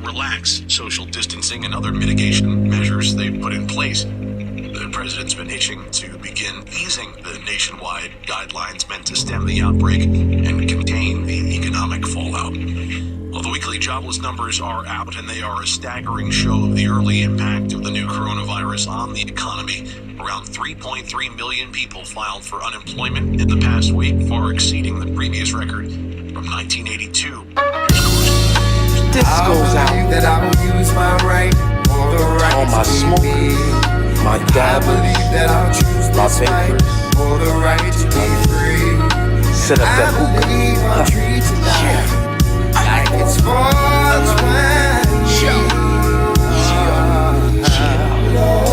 relax social distancing and other mitigation measures they've put in place. The president's been itching to begin easing the nationwide guidelines meant to stem the outbreak and contain the economic fallout. Well, the weekly jobless numbers are out, and they are a staggering show of the early impact of the new coronavirus on the economy. Around 3.3 million people filed for unemployment in the past week, far exceeding the previous record from 1982. This goes out that I will use my right for the right all my smokers, my dabbers, that I'll choose my this fight vapors. for the right to be free. Set up that hookah. I'll treat tonight like it's 420.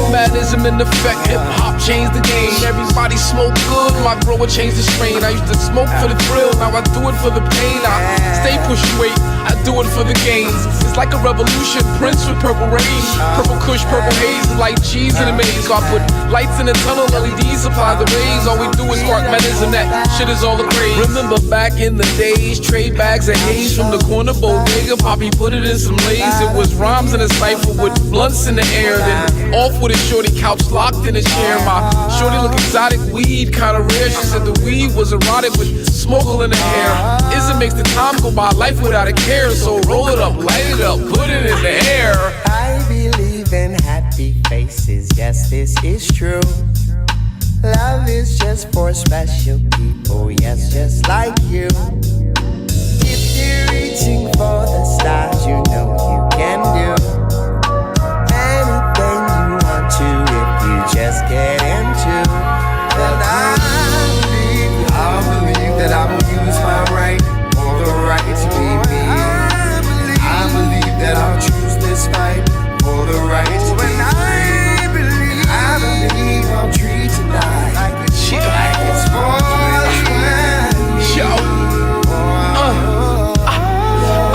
Madism in effect, hip-hop changed the game. Everybody smoke good, my grower changed the strain. I used to smoke for the thrill, now I do it for the pain. I stay pushing weight, I do it for the gains. It's like a revolution, Prince with purple rain. Purple kush, purple haze, like cheese in a maze. So I put lights in the tunnel, LEDs supply the rays. All we do is spark medicine, that shit is all the craze. Remember back in the days, trade bags of haze from the corner bodega. Poppy put it in some lays. It was rhymes in a cipher with blunts in the air. Then off with a shorty couch locked in a chair. My shorty look exotic, weed kinda rare. She said the weed was erotic with smoke in the hair. Isn't makes the time go by, life without a care. So roll it up, light it up, put it in the air. I believe in happy faces, yes, this is true. Love is just for special people, yes, just like you. If you're reaching for the stars, you know you can do anything you want to if you just get into the I believe that I will use my right for the right to be me. I believe that I'll choose this fight for the right to be free. I believe I'll treat tonight like it's 420.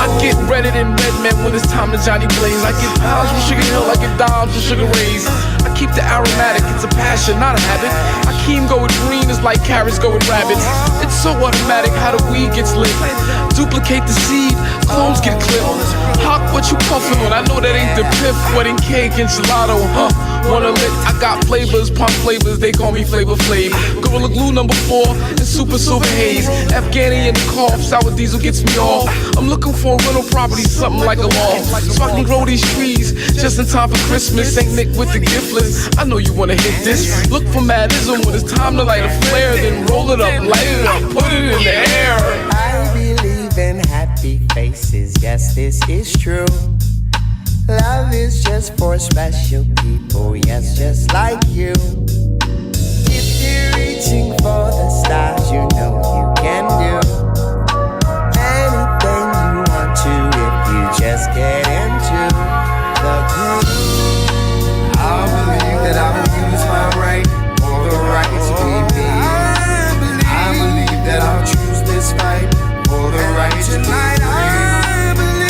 I get Reddit and Redman when it's time to Johnny Blaze. I get pounds from Sugar Hill, I get dimes from Sugar Rays. I keep the aromatic, it's a passion, not a habit. Akeem go with green, it's like carrots go with rabbits. It's so automatic how the weed gets lit. Duplicate the seed, clones get clipped. Hawk, what you puffin' on? I know that ain't the piff. Wedding cake and gelato, wanna lit? I got flavors, pump flavors, they call me Flavor Flav. Gorilla Glue number 4 and Super Silver Haze. Afghani in the cough, sour diesel gets me off. I'm looking for a rental property, something like a loft, so I can grow these trees just in time for Christmas. Saint Nick with the gift list, I know you wanna hit this. Look for Madism when it's time to light a flare. Then roll it up, light it up, put it in the air. I believe in happy faces, yes, this is true. Love is just for special people, yes, just like you. If you're reaching for the stars, you know you can do anything you want to if you just get into the groove. I believe that I will use my right for the right to be me. I believe that I'll choose this fight for the right to be free.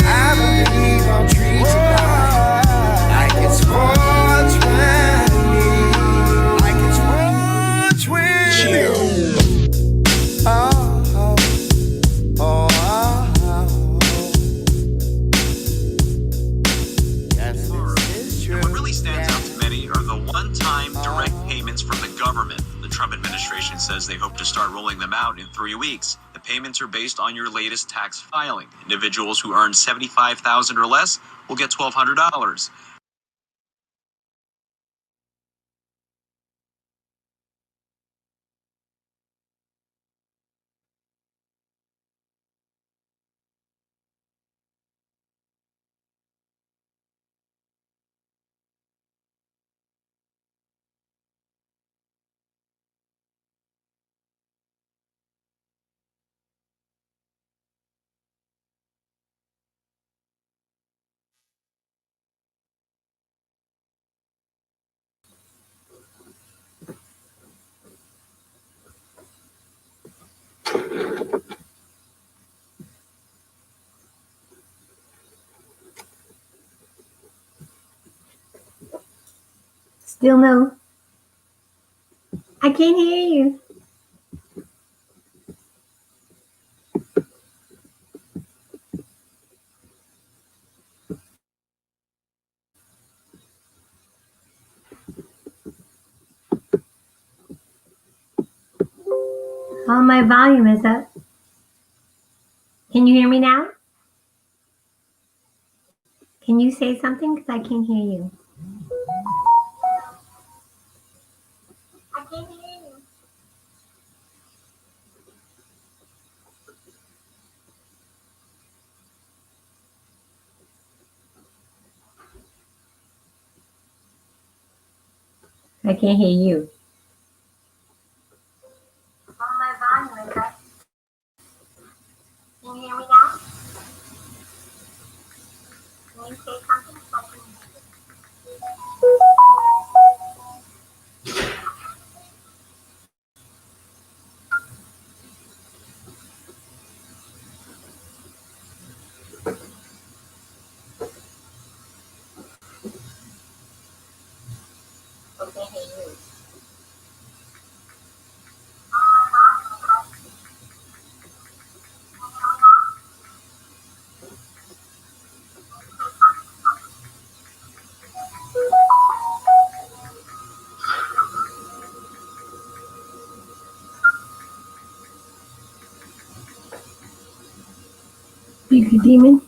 I believe I'll treat tonight like it's 420. Like it's 420. Yes, this is true. What really stands out to many are the one-time direct payments from the government. The Trump administration says they hope to start rolling them out in 3 weeks. The payments are based on your latest tax filing. Individuals who earn $75,000 or less will get $1,200. Still no. I can't hear you. All my volume is up. Can you hear me now? Can you say something? Because I can't hear you. I can't hear you. I can't hear you. All my volume is up. Can you hear me now? Can you say something? So I can hear you. I can't hear you. Big demon.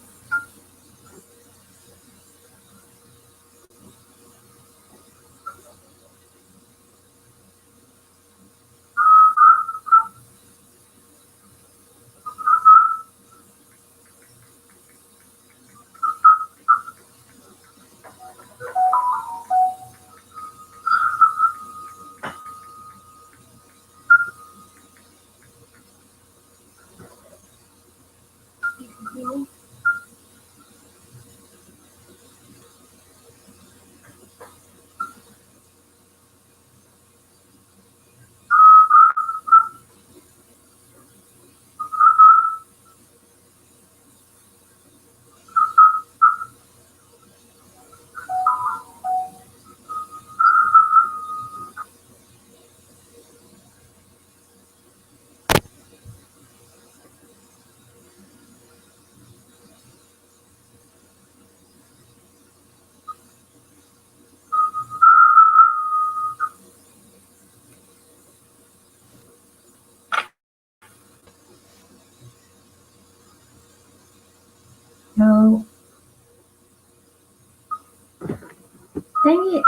No. Dang it.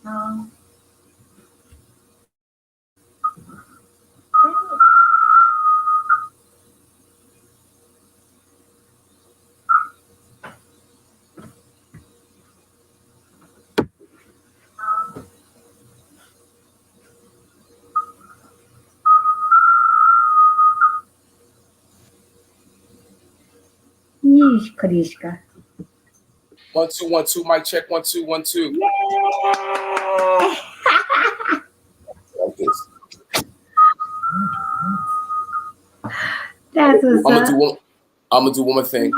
No. Dang it. Yeesh, Kadishka. 1 2 1 2. Mic check. 1 2 1 2. Yay! Like this. That's what's I'm gonna up. do one more thing.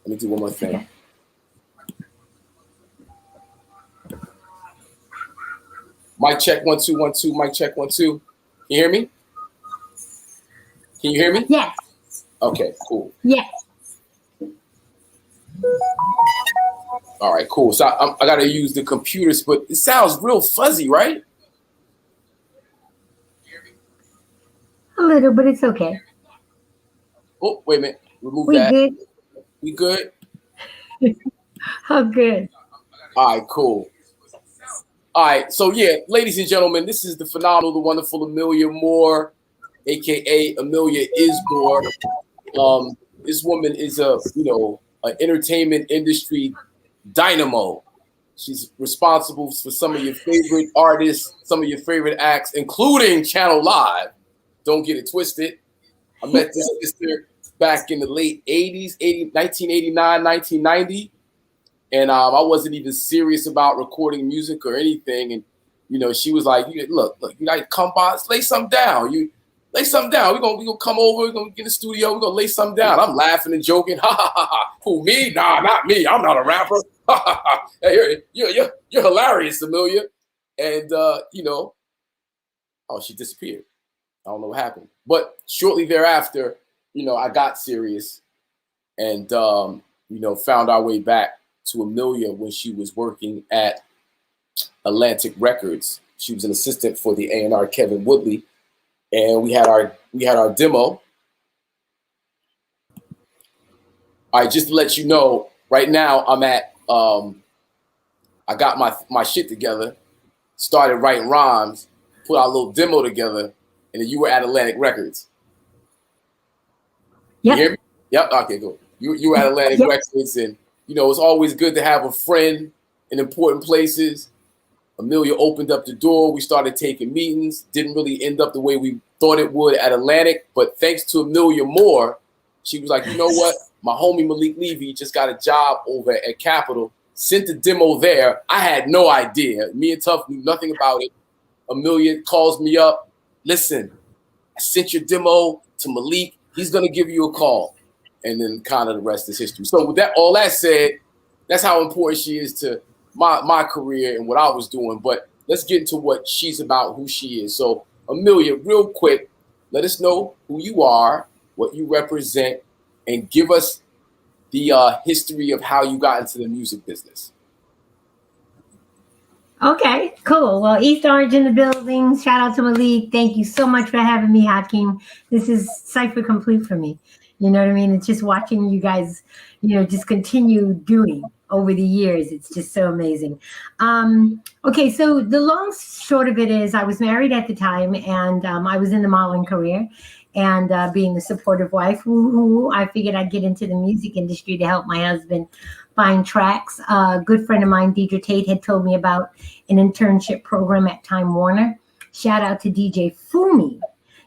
Let me do one more thing. Okay. Mic check. 1 2 1 2. Mic check. 1 2. Can you hear me? Can you hear me? Yes. Okay, cool. Yes. All right, cool. So I gotta use the computers, but it sounds real fuzzy, right? A little, but it's okay. Oh, wait a minute. Remove We that. good? We good? Oh, good. All right, cool. All right, so yeah, ladies and gentlemen, this is the phenomenal, the wonderful Amelia Moore, aka Amelia Is Moore. This woman is an entertainment industry dynamo. She's responsible for some of your favorite artists, some of your favorite acts, including Channel Live. Don't get it twisted. I met this sister back in the late 80s, 1989, 1990. And I wasn't even serious about recording music or anything. And, she was like, look, you gotta come by, lay something down. You lay something down. We're gonna come over, we're gonna get in the studio, we're gonna lay something down. I'm laughing and joking. Ha ha ha ha. Who, me? Nah, not me. I'm not a rapper. Ha ha ha. Hey, you're hilarious, Amelia. And oh, she disappeared. I don't know what happened. But shortly thereafter, I got serious. And found our way back to Amelia when she was working at Atlantic Records. She was an assistant for the A&R Kevin Woodley, and we had our demo. All right, just to let you know, right now I'm at I got my shit together, started writing rhymes, put our little demo together, and then you were at Atlantic Records. Yep. You hear me? Yep. Okay, cool. You were at Atlantic Yep. Records, and it's always good to have a friend in important places. Amelia opened up the door. We started taking meetings. Didn't really end up the way we thought it would at Atlantic, but thanks to Amelia Moore, she was like, you know what? My homie Malik Levy just got a job over at Capitol. Sent the demo there. I had no idea. Me and Tuff knew nothing about it. Amelia calls me up. Listen, I sent your demo to Malik. He's gonna give you a call, and then kind of the rest is history. So with all that said, that's how important she is to my career and what I was doing. But let's get into what she's about, who she is. So Amelia, real quick, let us know who you are, what you represent, and give us the history of how you got into the music business. Okay, cool. Well, East Orange in the building. Shout out to Malik. Thank you so much for having me, Hakeem. This is cipher complete for me. You know what I mean? It's just watching you guys, just continue doing over the years. It's just so amazing. Okay, so the long short of it is I was married at the time, and I was in the modeling career. And being a supportive wife, I figured I'd get into the music industry to help my husband find tracks. A good friend of mine, Deidre Tate, had told me about an internship program at Time Warner. Shout out to DJ Fumi,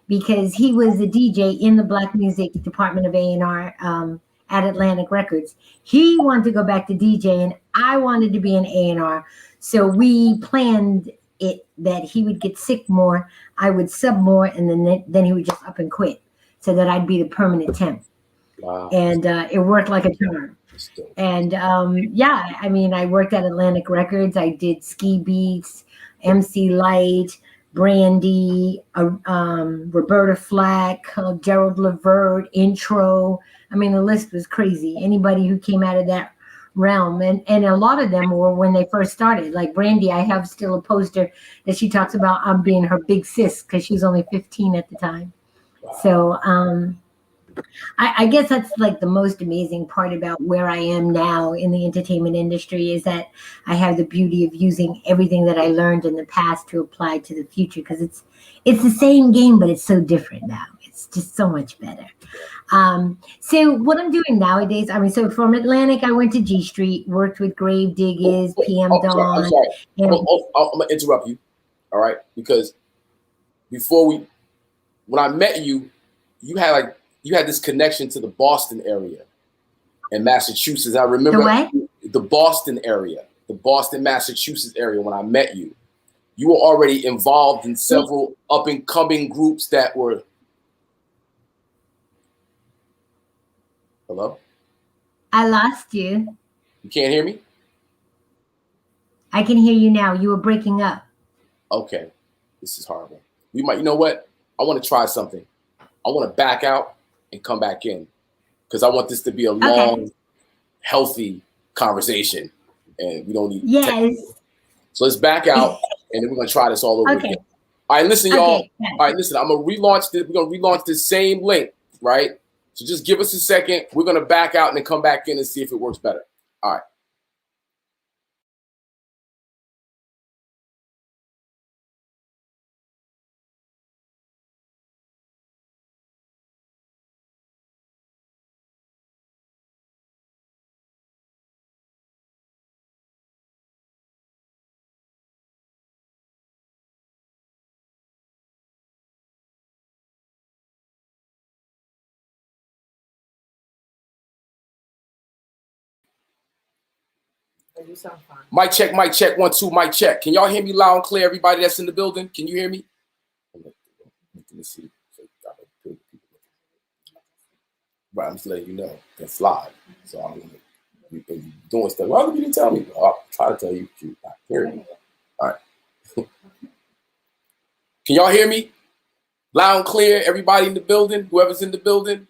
because he was a DJ in the Black Music Department of A&R at Atlantic Records. He wanted to go back to DJ, and I wanted to be an A&R. So we planned it that he would get sick more, I would sub more, and then he would just up and quit, so that I'd be the permanent temp. Wow. And it worked like a charm. And I worked at Atlantic Records. I did Ski Beats, MC Light, Brandy, Roberta Flack, Gerald Levert, Intro. I mean, the list was crazy. Anybody who came out of that realm, and a lot of them were when they first started. Like Brandy, I have still a poster that she talks about being her big sis, because she was only 15 at the time. Wow. So I guess that's like the most amazing part about where I am now in the entertainment industry, is that I have the beauty of using everything that I learned in the past to apply to the future, because it's the same game, but it's so different now. It's just so much better. So what I'm doing nowadays, so from Atlantic, I went to G Street, worked with Grave Diggers, PM Dawn. I'm sorry. I'm going to interrupt you, all right? Because when I met you, you had this connection to the Boston area in Massachusetts. I remember the Boston area, the Boston, Massachusetts area. When I met you, you were already involved in several up-and-coming groups that were. Hello? I lost you. You can't hear me? I can hear you now. You were breaking up. Okay. This is horrible. You know what? I want to try something. I want to back out and come back in, because I want this to be a long, healthy conversation, and we don't need. Yes. So let's back out, and then we're gonna try this all over again. All right, listen, y'all. Okay. All right, listen. I'm gonna relaunch this. We're gonna relaunch this same link, right? So just give us a second. We're gonna back out and then come back in and see if it works better. All right. You sound fine. Mic check, 1, 2, mic check. Can y'all hear me loud and clear? Everybody that's in the building, can you hear me? Let me see. Right, I'm just letting you know that's live. So I'm doing stuff. Why you didn't tell me? I'll try to tell you. You're not hearing me. All right. Can y'all hear me? Loud and clear. Everybody in the building. Whoever's in the building.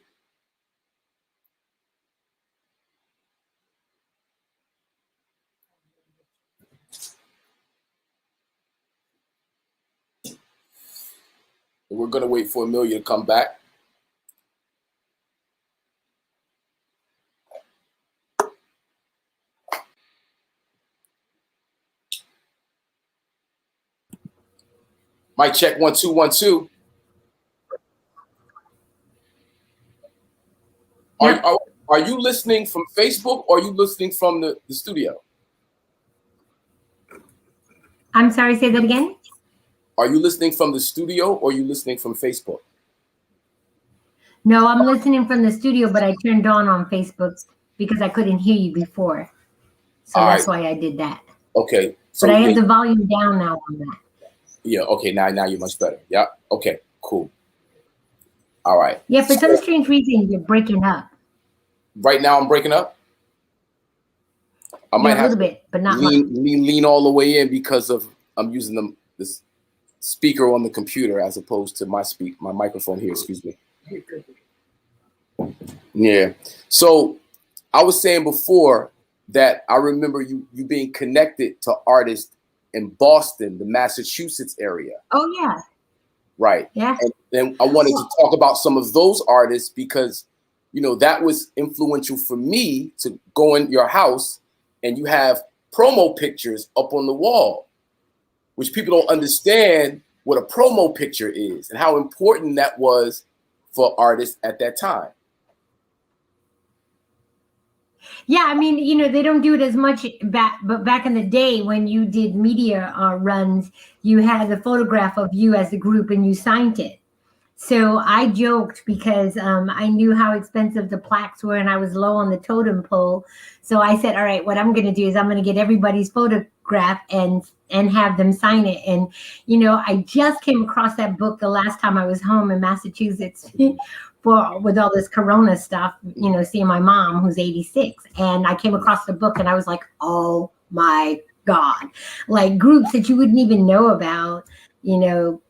We're gonna wait for Amelia to come back. Mic check 1 2 1 2. Yep. Are you listening from Facebook or are you listening from the studio? I'm sorry, say that again. Are you listening from the studio or are you listening from Facebook? No, I'm listening from the studio, but I turned on Facebook because I couldn't hear you before. So All that's right. why I did that. Okay. So But I have the volume down now on that. yeah, okay, now you're much better. Yeah. Okay, cool. All right. Yeah, for some strange reason, you're breaking up. Right now I'm breaking up. I might Yeah, a have little to bit, but not much. lean all the way in because of I'm using this speaker on the computer as opposed to my microphone here, excuse me. Yeah. So I was saying before that I remember you being connected to artists in Boston, the Massachusetts area. Oh, yeah. Right. Yeah. And then I wanted to talk about some of those artists because, you know, that was influential for me to go in your house and you have promo pictures up on the wall, which people don't understand what a promo picture is and how important that was for artists at that time. Yeah, I mean, you know, they don't do it as much but back in the day when you did media runs, you had the photograph of you as a group and you signed it. So I joked because I knew how expensive the plaques were and I was low on the totem pole. So I said, all right, what I'm going to do is I'm going to get everybody's photograph and have them sign it. And, you know, I just came across that book the last time I was home in Massachusetts with all this Corona stuff, you know, seeing my mom who's 86. And I came across the book and I was like, oh my God, like groups that you wouldn't even know about, you know,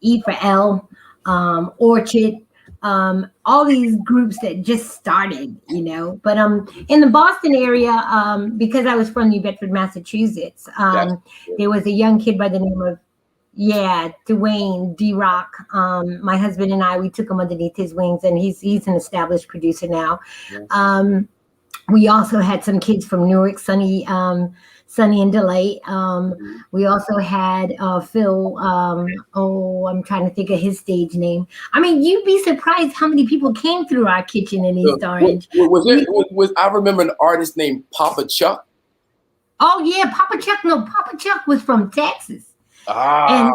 E for L, Orchid, all these groups that just started, you know. But in the Boston area, because I was from New Bedford, Massachusetts, there was a young kid by the name of Dwayne D-Rock. My husband and I, we took him underneath his wings, and he's an established producer now. Yeah. We also had some kids from Newark, Sunny and Delight. We also had Phil. I'm trying to think of his stage name. I mean, you'd be surprised how many people came through our kitchen in East Orange. I remember an artist named Papa Chuck. Oh yeah, Papa Chuck. No, Papa Chuck was from Texas. And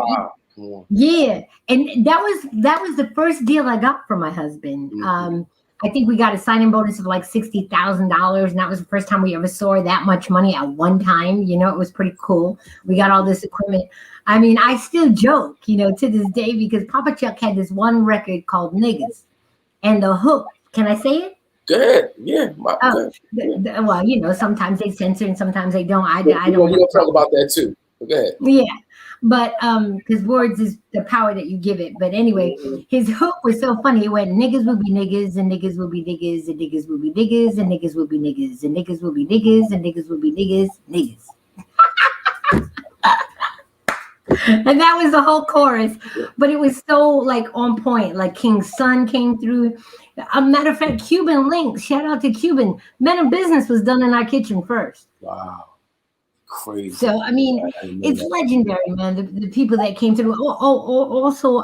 that was the first deal I got from my husband. Mm-hmm. I think we got a signing bonus of like $60,000, and that was the first time we ever saw that much money at one time. You know, it was pretty cool. We got all this equipment. I mean, I still joke, you know, to this day because Papa Chuck had this one record called Niggas, and the hook. Can I say it? Good, yeah. Well, you know, sometimes they censor and sometimes they don't. I don't. We'll talk about that too. Go ahead. Yeah. But because words is the power that you give it. But anyway, his hook was so funny. It went, niggas will be niggas and niggas will be niggas and niggas will be niggas and niggas will be niggas and niggas will be niggas and niggas will be niggas. And that was the whole chorus. But it was so like on point. Like King's Son came through. A matter of fact, Cuban Links, shout out to Cuban. Men of Business was done in our kitchen first. Wow. Crazy. So I mean, it's legendary, man. The people that came through. Also,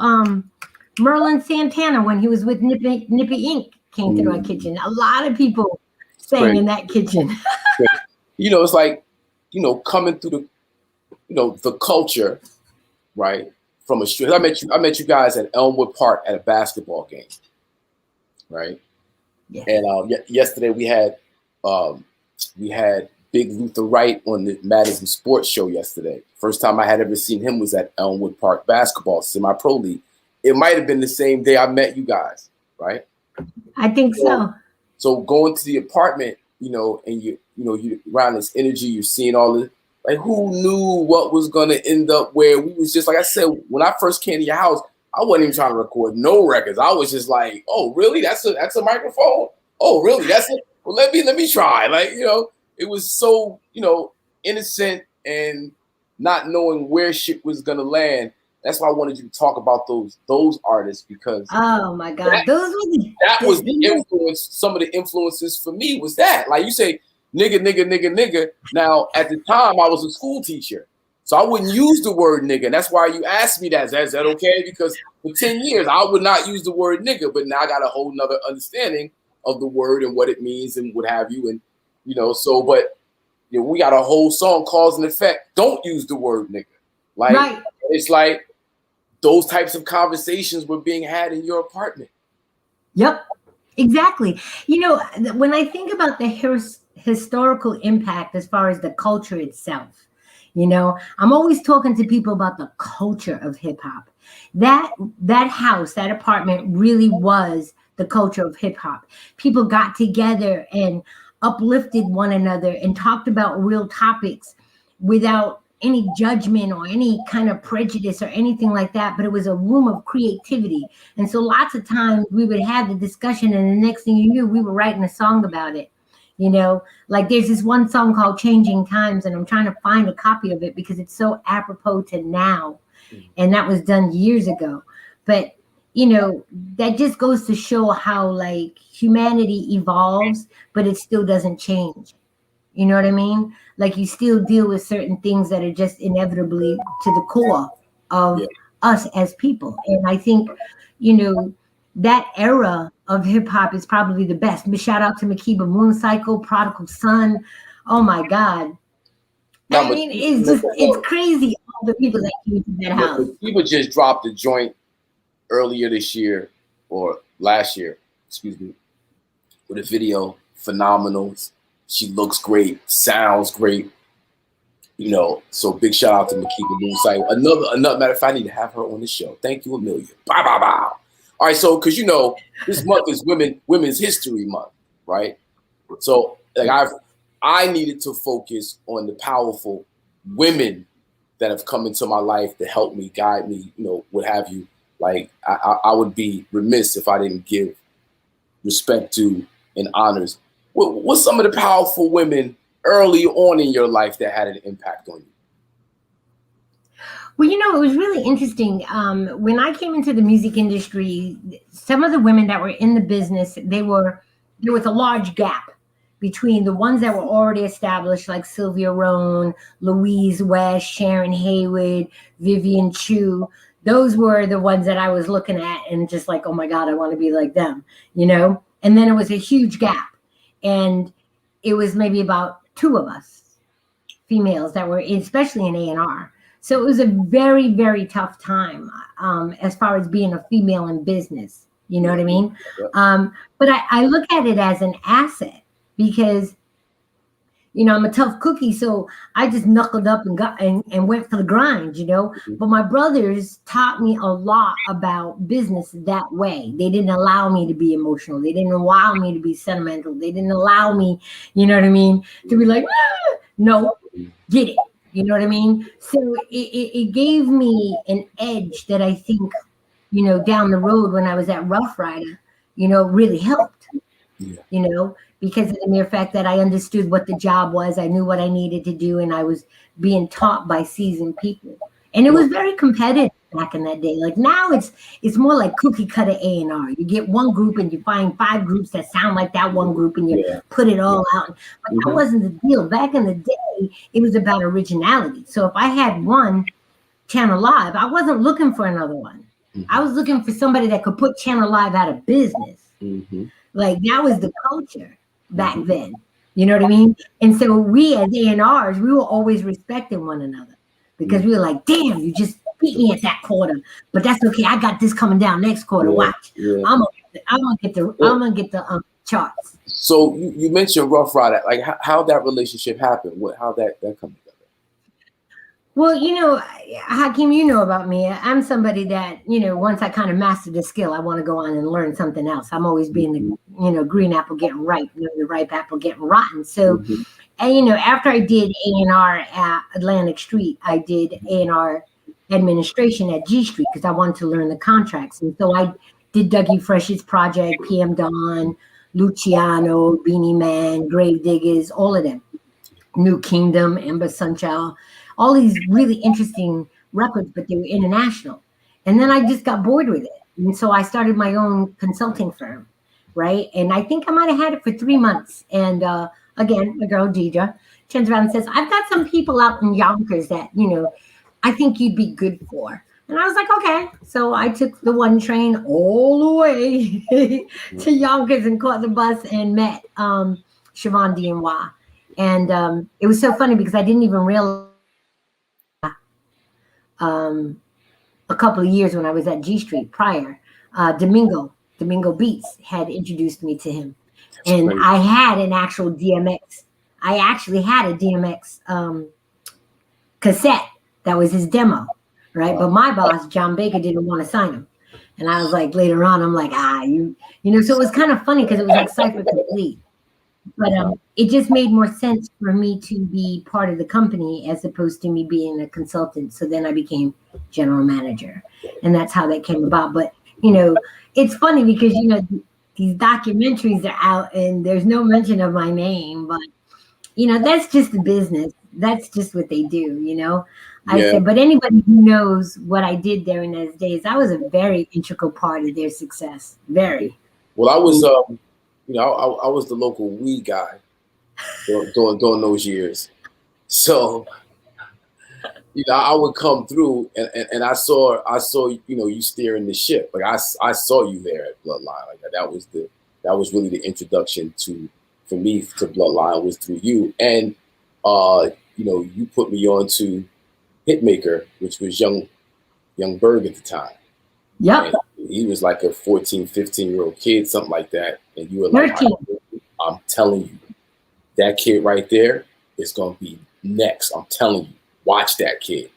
Merlin Santana when he was with Nippy Inc. came through our kitchen. A lot of people sang in that kitchen. You know, it's like, you know, coming through the, you know, the culture, right? From a street. I met you guys at Elmwood Park at a basketball game, right? Yeah. And yesterday we had Big Luther Wright on the Madison Sports Show yesterday. First time I had ever seen him was at Elmwood Park basketball, semi-pro league. It might have been the same day I met you guys, right? I think so. So going to the apartment, you know, and you around this energy, you're seeing all this. Like, who knew what was gonna end up where we was just like I said when I first came to your house. I wasn't even trying to record no records. I was just like, oh, really? That's a microphone? Oh, really? That's it? Well, let me try. Like, you know. It was so, you know, innocent and not knowing where shit was gonna land. That's why I wanted you to talk about those artists, because Oh my God, those were that was the influence. Some of the influences for me was that, like you say, nigga, nigga, nigga, nigga. Now, at the time, I was a school teacher, so I wouldn't use the word nigga. And that's why you asked me that. Is that okay? Because for 10 years, I would not use the word nigga, but now I got a whole nother understanding of the word and what it means and what have you. And, so, but we got a whole song, Cause and Effect. Don't use the word nigga. Like, right. It's like those types of conversations were being had in your apartment. Yep, exactly. When I think about the historical impact as far as the culture itself, I'm always talking to people about the culture of hip hop. That house, that apartment really was the culture of hip hop. People got together and uplifted one another and talked about real topics without any judgment or any kind of prejudice or anything like that, but it was a room of creativity. And so lots of times we would have the discussion, and the next thing you knew, we were writing a song about it. Like there's this one song called Changing Times, and I'm trying to find a copy of it because it's so apropos to now. And that was done years ago. But, that just goes to show how like humanity evolves, but it still doesn't change. You know what I mean? Like you still deal with certain things that are just inevitably to the core of us as people. And I think, that era of hip hop is probably the best. Shout out to Makeba Mooncycle, Prodigal Son. Oh my God. I mean, it's crazy all the people that came to that house. People just dropped a joint earlier this year or last year, with a video, phenomenal. She looks great, sounds great, So big shout out to Makeba Mooncycle. Another matter of fact, I need to have her on the show. Thank you, Amelia. Bow, bow, bow. All right, so because this month is Women's History Month, right? So like I needed to focus on the powerful women that have come into my life to help me, guide me, what have you. Like I would be remiss if I didn't give respect to and honors. What's some of the powerful women early on in your life that had an impact on you? Well, it was really interesting. When I came into the music industry, some of the women that were in the business, there was a large gap between the ones that were already established, like Sylvia Rohn, Louise West, Sharon Haywood, Vivian Chu. Those were the ones that I was looking at and just like, oh my God, I want to be like them, And then it was a huge gap. And it was maybe about 2 of us, females, that were especially in A&R. So it was a very, very tough time as far as being a female in business. You know what I mean? But I look at it as an asset because, I'm a tough cookie. So I just knuckled up and went for the grind, But my brothers taught me a lot about business that way. They didn't allow me to be emotional. They didn't allow me to be sentimental. They didn't allow me, to be like, no, get it. You know what I mean? So it gave me an edge that I think, down the road when I was at Rough Rider, really helped, because of the mere fact that I understood what the job was. I knew what I needed to do, and I was being taught by seasoned people. And it was very competitive back in that day. Like now it's more like cookie cutter A&R. You get one group and you find 5 groups that sound like that one group and you put it all out. But that wasn't the deal. Back in the day, it was about originality. So if I had one Channel Live, I wasn't looking for another one. I was looking for somebody that could put Channel Live out of business. Like that was the culture back then. You know what I mean? And so we as A&Rs, we were always respecting one another because we were like, damn, you just beat me at that quarter, but that's okay. I got this coming down next quarter. Watch, I'm gonna get the charts. So you mentioned Rough Rider, like how that relationship happened. How that come together? Well, Hakeem, about me. I'm somebody that, once I kind of mastered the skill, I want to go on and learn something else. I'm always being the, green apple getting ripe, the ripe apple getting rotten. So, and, after I did A&R at Atlantic Street, I did A&R administration at G Street because I wanted to learn the contracts. And so I did Dougie Fresh's project, PM Dawn, Luciano, Beanie Man, Gravediggers, all of them. New Kingdom, Amber Sunchild. All these really interesting records, but they were international. And then I just got bored with it. And so I started my own consulting firm, right? And I think I might have had it for 3 months. And again, my girl Deidre turns around and says, I've got some people out in Yonkers that, I think you'd be good for. And I was like, okay. So I took the 1 train all the way to Yonkers and caught the bus and met Siobhan DNY. And it was so funny because I didn't even realize a couple of years when I was at G Street prior, Domingo Beats had introduced me to him. And I had an actual DMX. I actually had a DMX cassette that was his demo, right? But my boss, John Baker, didn't want to sign him. And I was like, later on, I'm like, so it was kind of funny because it was like Cypher Complete. But it just made more sense for me to be part of the company as opposed to me being a consultant. So then I became general manager. And that's how that came about. But, it's funny because, these documentaries are out and there's no mention of my name. But, that's just the business. That's just what they do, I said, but anybody who knows what I did during those days, I was a very integral part of their success. Very. Well, I was, I was the local weed guy during those years. So, I would come through and I saw, you steering the ship. Like I saw you there at Bloodline. Like that was really the introduction for me to Bloodline was through you. And, you put me on to Hitmaker, which was young Berg at the time. Yep. And he was like a 14, 15-year-old kid, something like that. And you were like, I'm telling you, that kid right there is going to be next. I'm telling you, watch that kid.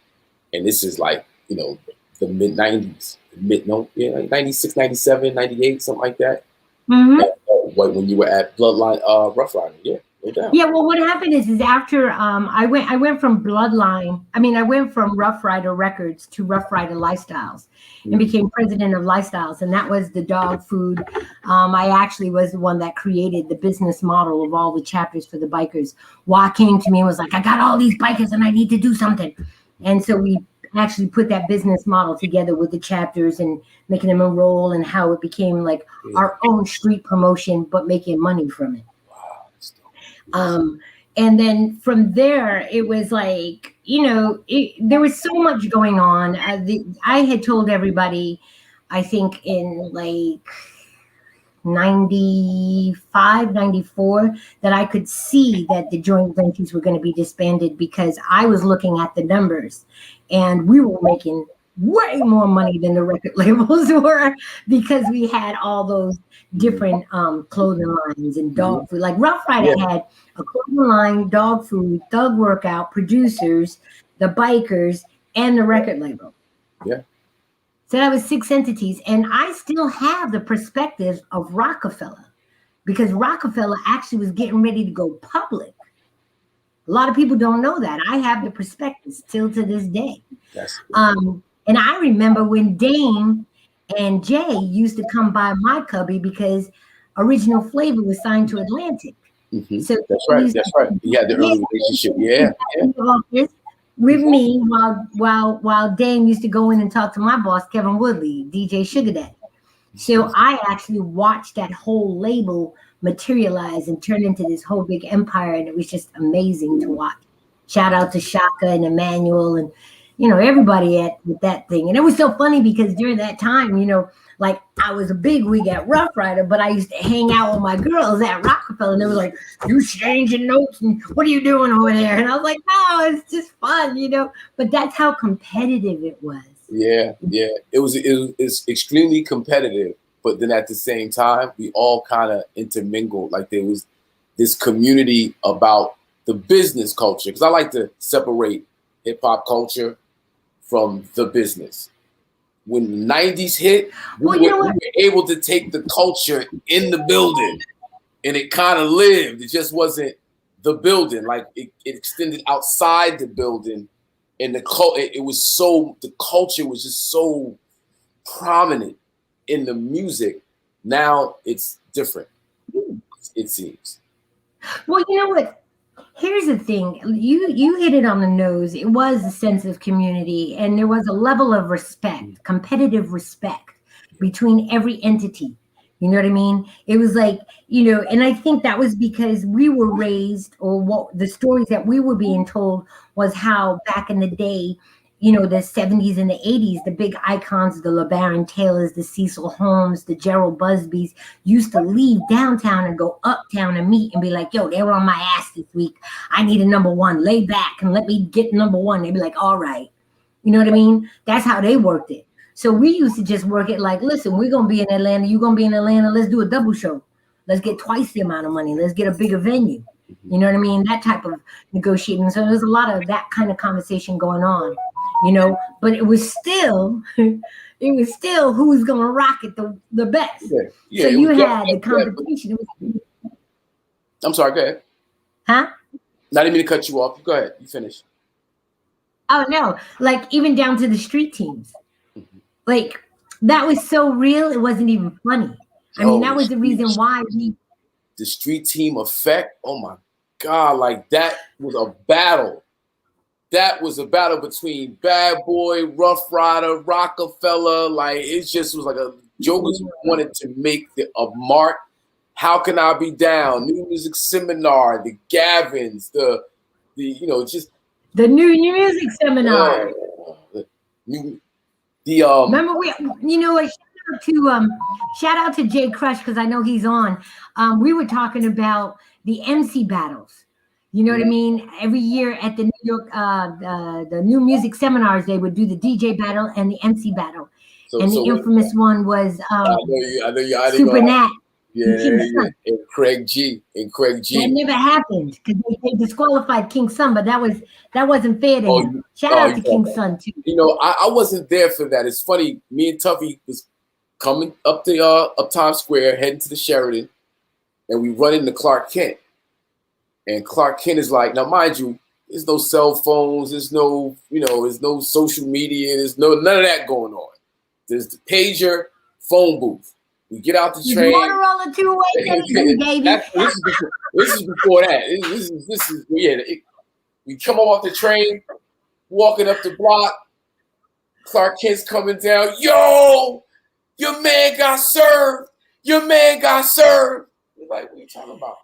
And this is like, the mid-90s, 96, 97, 98, something like that. Mm-hmm. When you were at Bloodline Rough Rider, yeah. Yeah, well, what happened is after I went from Bloodline, I went from Rough Rider Records to Rough Rider Lifestyles and became president of Lifestyles. And that was the dog food. I actually was the one that created the business model of all the chapters for the bikers. Wah came to me and was like, I got all these bikers and I need to do something. And so we actually put that business model together with the chapters and making them enroll and how it became like our own street promotion, but making money from it. And then from there, it was like, there was so much going on. I had told everybody, I think in like 95, 94, that I could see that the joint ventures were going to be disbanded because I was looking at the numbers and we were making way more money than the record labels were because we had all those different clothing lines and dog food. Like Rough Rider had a clothing line, dog food, Thug Workout, producers, the bikers, and the record label. Yeah. So that was 6 entities. And I still have the perspective of Rockefeller because Rockefeller actually was getting ready to go public. A lot of people don't know that. I have the perspective still to this day. Yes. And I remember when Dame and Jay used to come by my cubby because Original Flavor was signed to Atlantic. Mm-hmm. So that's right. You had the early relationship. Yeah. With me while Dame used to go in and talk to my boss, Kevin Woodley, DJ Sugar Daddy. So I actually watched that whole label materialize and turn into this whole big empire. And it was just amazing to watch. Shout out to Shaka and Emmanuel and everybody with that thing. And it was so funny because during that time, like I was a big wig at Rough Rider, but I used to hang out with my girls at Rockefeller and they were like, you changing notes and what are you doing over there? And I was like, no, it's just fun, but that's how competitive it was. Yeah. It was extremely competitive, but then at the same time, we all kind of intermingled. Like there was this community about the business culture. Cause I like to separate hip hop culture from the business. When the 90s hit, we were able to take the culture in the building and it kind of lived. It just wasn't the building. Like it extended outside the building and the culture was just so prominent in the music. Now it's different, it seems. Well, you know what? Here's the thing. You hit it on the nose. It was a sense of community, and there was a level of respect, competitive respect between every entity. You know what I mean? It was like, and I think that was because we were raised, or what the stories that we were being told was how back in the day, the 70s and the 80s, the big icons, the LeBaron Taylors, the Cecil Holmes, the Gerald Busbys used to leave downtown and go uptown and meet and be like, yo, they were on my ass this week. I need a number one. Lay back and let me get number one. They'd be like, all right. You know what I mean? That's how they worked it. So we used to just work it like, listen, we're going to be in Atlanta. You're going to be in Atlanta. Let's do a double show. Let's get twice the amount of money. Let's get a bigger venue. You know what I mean? That type of negotiating. So there's a lot of that kind of conversation going on, but it was still who's going to rock it the best. Yeah, so you had the competition. I'm sorry, go ahead. Huh? Not even to cut you off. Go ahead. You finish. Oh, no. Like even down to the street teams. Like that was so real. It wasn't even funny. I mean, that was the reason why the street team effect. Oh my God. Like that was a battle. That was a battle between Bad Boy, Rough Rider, Rockefeller. Like it just was like a jokers wanted to make a mark. How Can I Be Down? New Music Seminar, the Gavins, the just the new music seminar. Remember shout out to Jay Crush because I know he's on. We were talking about the MC battles. You know what I mean? Every year at the New York, the new music seminars, they would do the DJ battle and the MC battle. And the infamous one was I know you Super Nat. Yeah, and Craig G. That never happened because they disqualified King Son, but that wasn't fair to him. Shout out to King Son too. I wasn't there for that. It's funny. Me and Tuffy was coming up Times Square, heading to the Sheridan, and we run into Clark Kent. And Clark Kent is like, now mind you, there's no cell phones, there's no social media, there's none of that going on. There's the pager, phone booth. We get out the train. Motorola two-way, baby. This is before that. This is we come off the train, walking up the block. Clark Kent's coming down. Yo, your man got served. Your man got served. We're like, what are you talking about?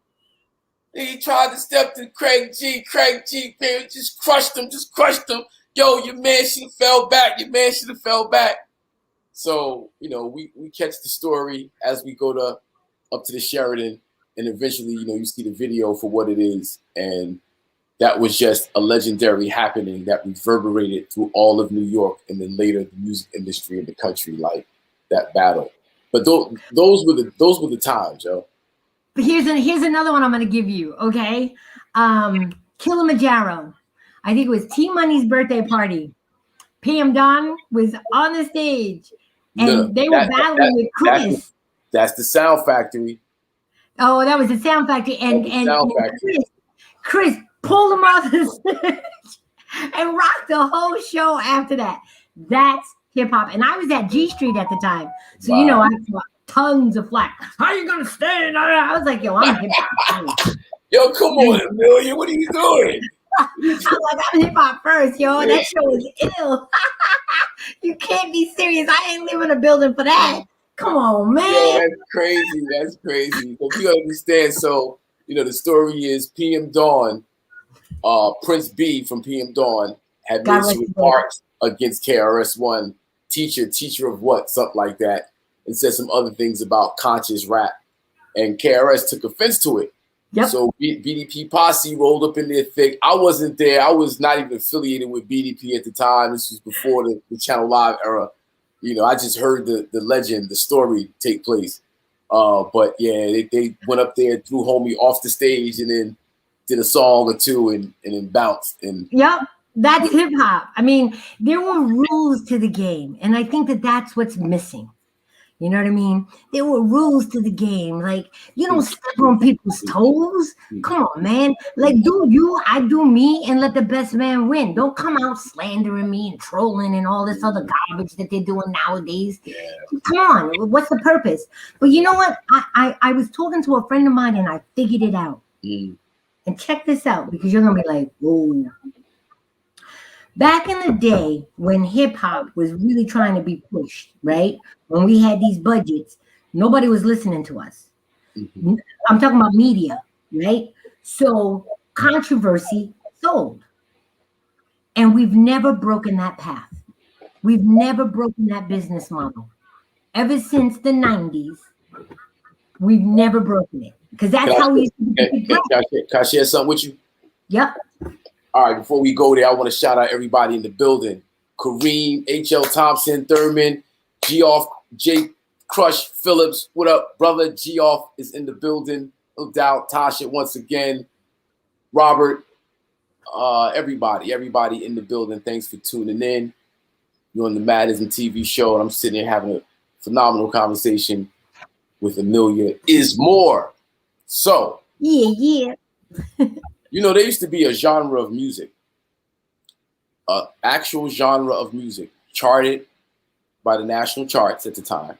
He tried to step to Craig G, man, just crushed him. Yo, your man should have fell back. So, we catch the story as we go up to the Sheridan, and eventually, you see the video for what it is. And that was just a legendary happening that reverberated through all of New York and then later the music industry in the country, like that battle. But those were the times, yo. But here's another one I'm going to give you, okay? Kilimanjaro. I think it was T-Money's birthday party. PM Dawn was on the stage. And they were battling with Chris. That's the Sound Factory. Oh, that was the Sound Factory. And Chris pulled him off the stage and rocked the whole show after that. That's hip-hop. And I was at G Street at the time. So, I got tons of flack. How you going to stand? I was like, yo, I'm hip-hop. Yo, come on, Amelia. What are you doing? I'm hip-hop first, yo. That show was ill. You can't be serious. I ain't living in a building for that. Come on, man. Yo, that's crazy. But you understand, so, the story is PM Dawn, Prince B from PM Dawn had made some remarks against KRS-One, teacher of what, something like that, and said some other things about conscious rap. And KRS took offense to it. Yep. So BDP Posse rolled up in there thick. I wasn't there. I was not even affiliated with BDP at the time. This was before the Channel Live era. I just heard the legend, the story take place. But yeah, they went up there, threw homie off the stage, and then did a song or two and then bounced. And yep, that's hip hop. I mean, there were rules to the game, and I think that's what's missing. You know what I mean? There were rules to the game. Like, you don't step on people's toes. Come on, man. Like, do you, I do me, and let the best man win. Don't come out slandering me and trolling and all this other garbage that they're doing nowadays. Yeah. Come on. What's the purpose? But you know what? I was talking to a friend of mine, and I figured it out. And check this out, because you're gonna be like, whoa. Back in the day when hip hop was really trying to be pushed, right? When we had these budgets, nobody was listening to us. Mhm. I'm talking about media, right? So controversy sold. And we've never broken that path. We've never broken that business model. Ever since the 90s, we've never broken it. Because that's how we used to be. Can I share something with you? Yep. All right, before we go there, I want to shout out everybody in the building. Kareem, H.L. Thompson, Thurman, G-Off, Jake, Crush, Phillips. What up, brother? G-Off is in the building. No doubt. Tasha, once again. Robert, everybody in the building. Thanks for tuning in. You're on the Madism TV show, and I'm sitting here having a phenomenal conversation with Amelia Is Moore. So, Yeah. you know, there used to be a genre of music, actual genre of music, charted by the national charts at the time.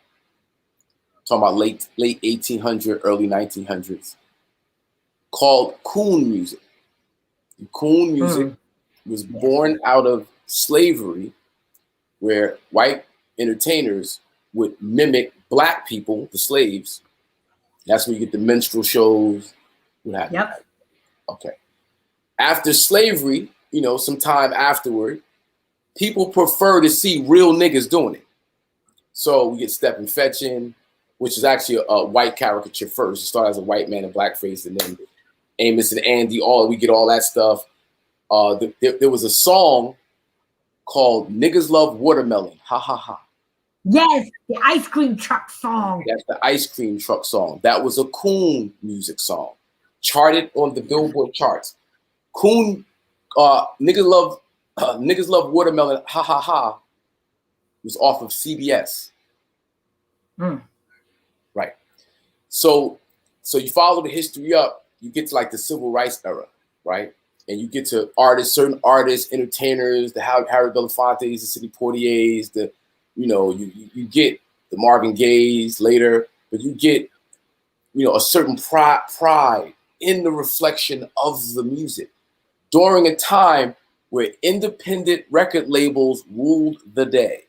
Talking about late 1800s, early 1900s, called coon music. And coon music was born out of slavery, where white entertainers would mimic black people, the slaves. That's where you get the minstrel shows. What happened? Yep. Okay. After slavery, you know, some time afterward, people prefer to see real niggas doing it. So we get Step and Fetching, which is actually a white caricature first. It started as a white man in blackface, and then Amos and Andy, we get all that stuff. There was a song called Niggas Love Watermelon. Ha ha ha. Yes, the ice cream truck song. That's the ice cream truck song. That was a coon music song, charted on the Billboard charts. Coon, niggas love watermelon. Ha ha ha. Was off of CBS. Right. So you follow the history up. You get to like the civil rights era, right? And you get to certain artists, entertainers, the Harry Belafontes, the Sidney Poitiers, you get the Marvin Gayes later, but you get, a certain pride in the reflection of the music during a time where independent record labels ruled the day.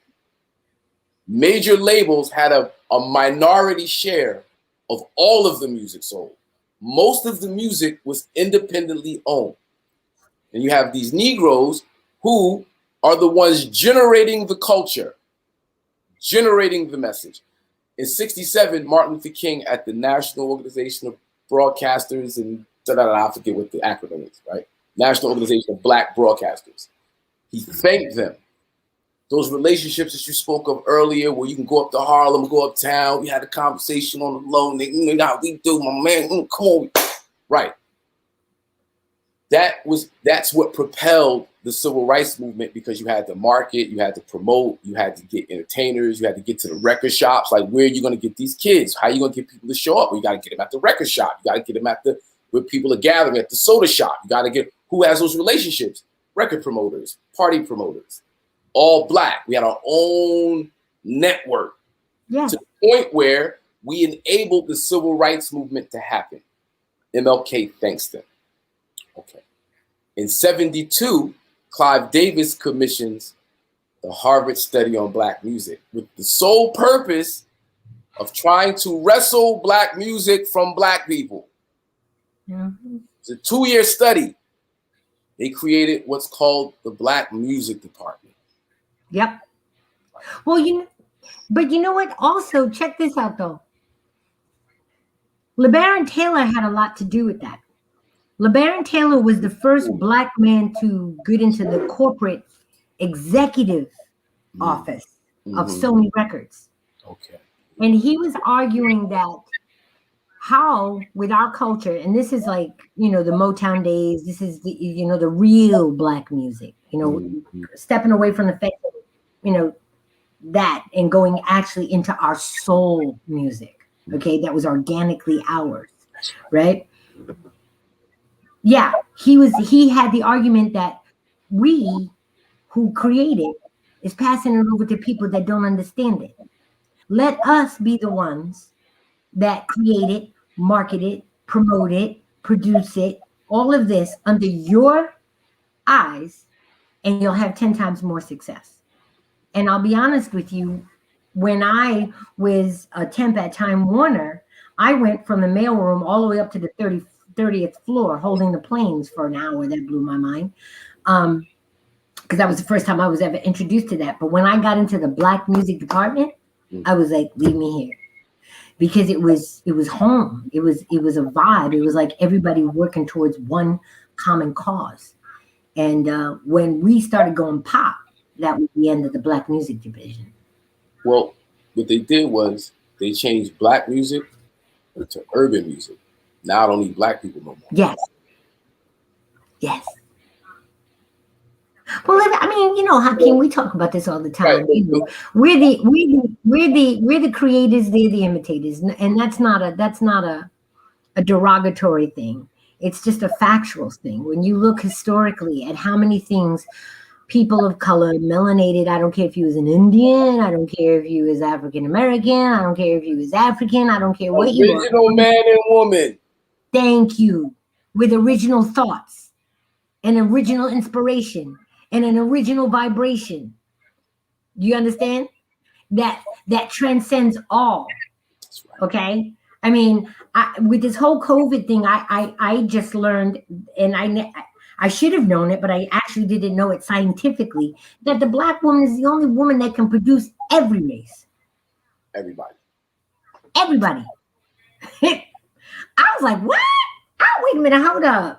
Major labels had a minority share of all of the music sold. Most of the music was independently owned. And you have these Negroes who are the ones generating the culture, generating the message. In '67, Martin Luther King at the National Organization of Broadcasters and I forget what the acronym is, right? National Organization of Black Broadcasters. He thanked them. Those relationships that you spoke of earlier, where you can go up to Harlem, go uptown. We had a conversation on the low, how we do, my man. Come on, right? That's what propelled the civil rights movement, because you had to market, you had to promote, you had to get entertainers, you had to get to the record shops. Like, where are you going to get these kids? How are you going to get people to show up? Well, you got to get them at the record shop. You got to get them at where people are gathering, at the soda shop. You got to get who has those relationships? Record promoters, party promoters, all black. We had our own network to the point where we enabled the civil rights movement to happen. MLK thanks them. Okay. In '72, Clive Davis commissions the Harvard Study on Black Music with the sole purpose of trying to wrestle black music from black people. Mm-hmm. It's a 2-year study. They created what's called the Black Music Department. Yep. Well, but you know what? Also, check this out, though. LeBaron Taylor had a lot to do with that. LeBaron Taylor was the first black man to get into the corporate executive office of Sony Records. Okay. And he was arguing that how, with our culture, and this is like, the Motown days, this is the, the real black music, stepping away from the fact that, that and going actually into our soul music, okay, that was organically ours, right? Yeah, he had the argument that we who create it is passing it over to people that don't understand it. Let us be the ones that create it, market it, promote it, produce it, all of this under your eyes, and you'll have 10 times more success. And I'll be honest with you, when I was a temp at Time Warner, I went from the mailroom all the way up to the 30th floor holding the planes for an hour. That blew my mind. Because that was the first time I was ever introduced to that. But when I got into the black music department, I was like, leave me here. Because it was home. It was a vibe. It was like everybody working towards one common cause. And when we started going pop, that was the end of the black music division. Well, what they did was they changed black music to urban music. Now I don't need black people no more. Yes. Yes. Well, I mean, you know, Hakeem, we talk about this all the time. Right. You know, we're the creators, they're the imitators, and that's not a derogatory thing. It's just a factual thing. When you look historically at how many things people of color, melanated, I don't care if you was an Indian, I don't care if you was African American, I don't care if you was African, I don't care what you are. Original man and woman. Thank you. With original thoughts and original inspiration and an original vibration. You understand? That transcends all. Okay? I mean, with this whole COVID thing, I just learned, and I should have known it, but I actually didn't know it scientifically, that the black woman is the only woman that can produce every race. Everybody. Everybody. I was like, what? Oh, wait a minute, hold up.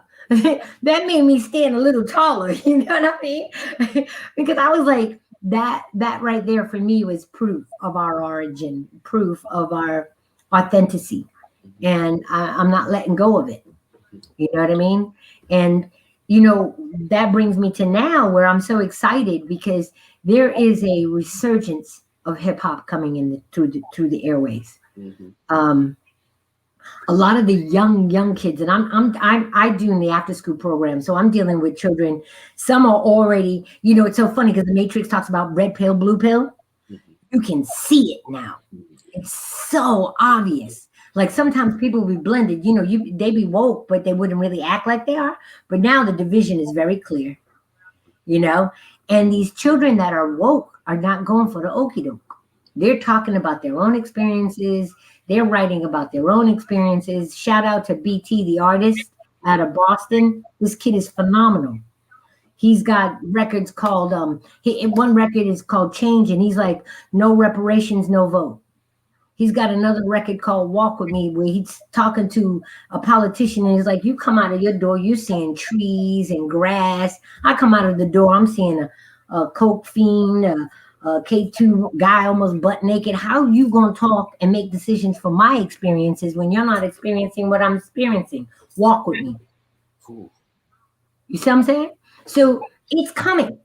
That made me stand a little taller, you know what I mean? Because I was like, that right there for me was proof of our origin, proof of our authenticity. And I'm not letting go of it. You know what I mean? And, you know, that brings me to now where I'm so excited because there is a resurgence of hip hop coming in through the airways. A lot of the young kids, and I do in the after school program, so I'm dealing with children. Some are already, you know, it's so funny because the Matrix talks about red pill, blue pill. You can see it now. It's so obvious. Like sometimes people will be blended, you know, they be woke, but they wouldn't really act like they are. But now the division is very clear, you know, and these children that are woke are not going for the okie doke. They're talking about their own experiences. They're writing about their own experiences. Shout out to BT, the artist out of Boston. This kid is phenomenal. He's got records called, one record is called Change, and he's like, no reparations, no vote. He's got another record called Walk With Me, where he's talking to a politician, and he's like, you come out of your door, you're seeing trees and grass. I come out of the door, I'm seeing a coke fiend, a K2 guy almost butt naked. How you gonna talk and make decisions for my experiences when you're not experiencing what I'm experiencing? Walk with me. Cool. You see what I'm saying? So it's coming.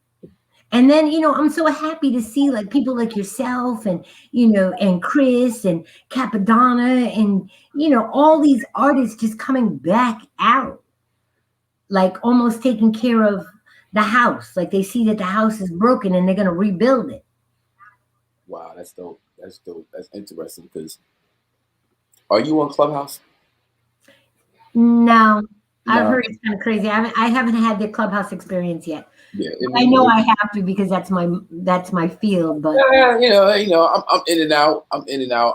And then, you know, I'm so happy to see like people like yourself and, you know, and Chris and Capadonna and, you know, all these artists just coming back out, like almost taking care of the house. Like they see that the house is broken and they're going to rebuild it. Wow, that's dope. That's dope. That's interesting because are you on Clubhouse? No, I've heard it's kind of crazy. I haven't had the Clubhouse experience yet. Yeah, I know I have to because that's my field. But yeah, you know, I'm in and out.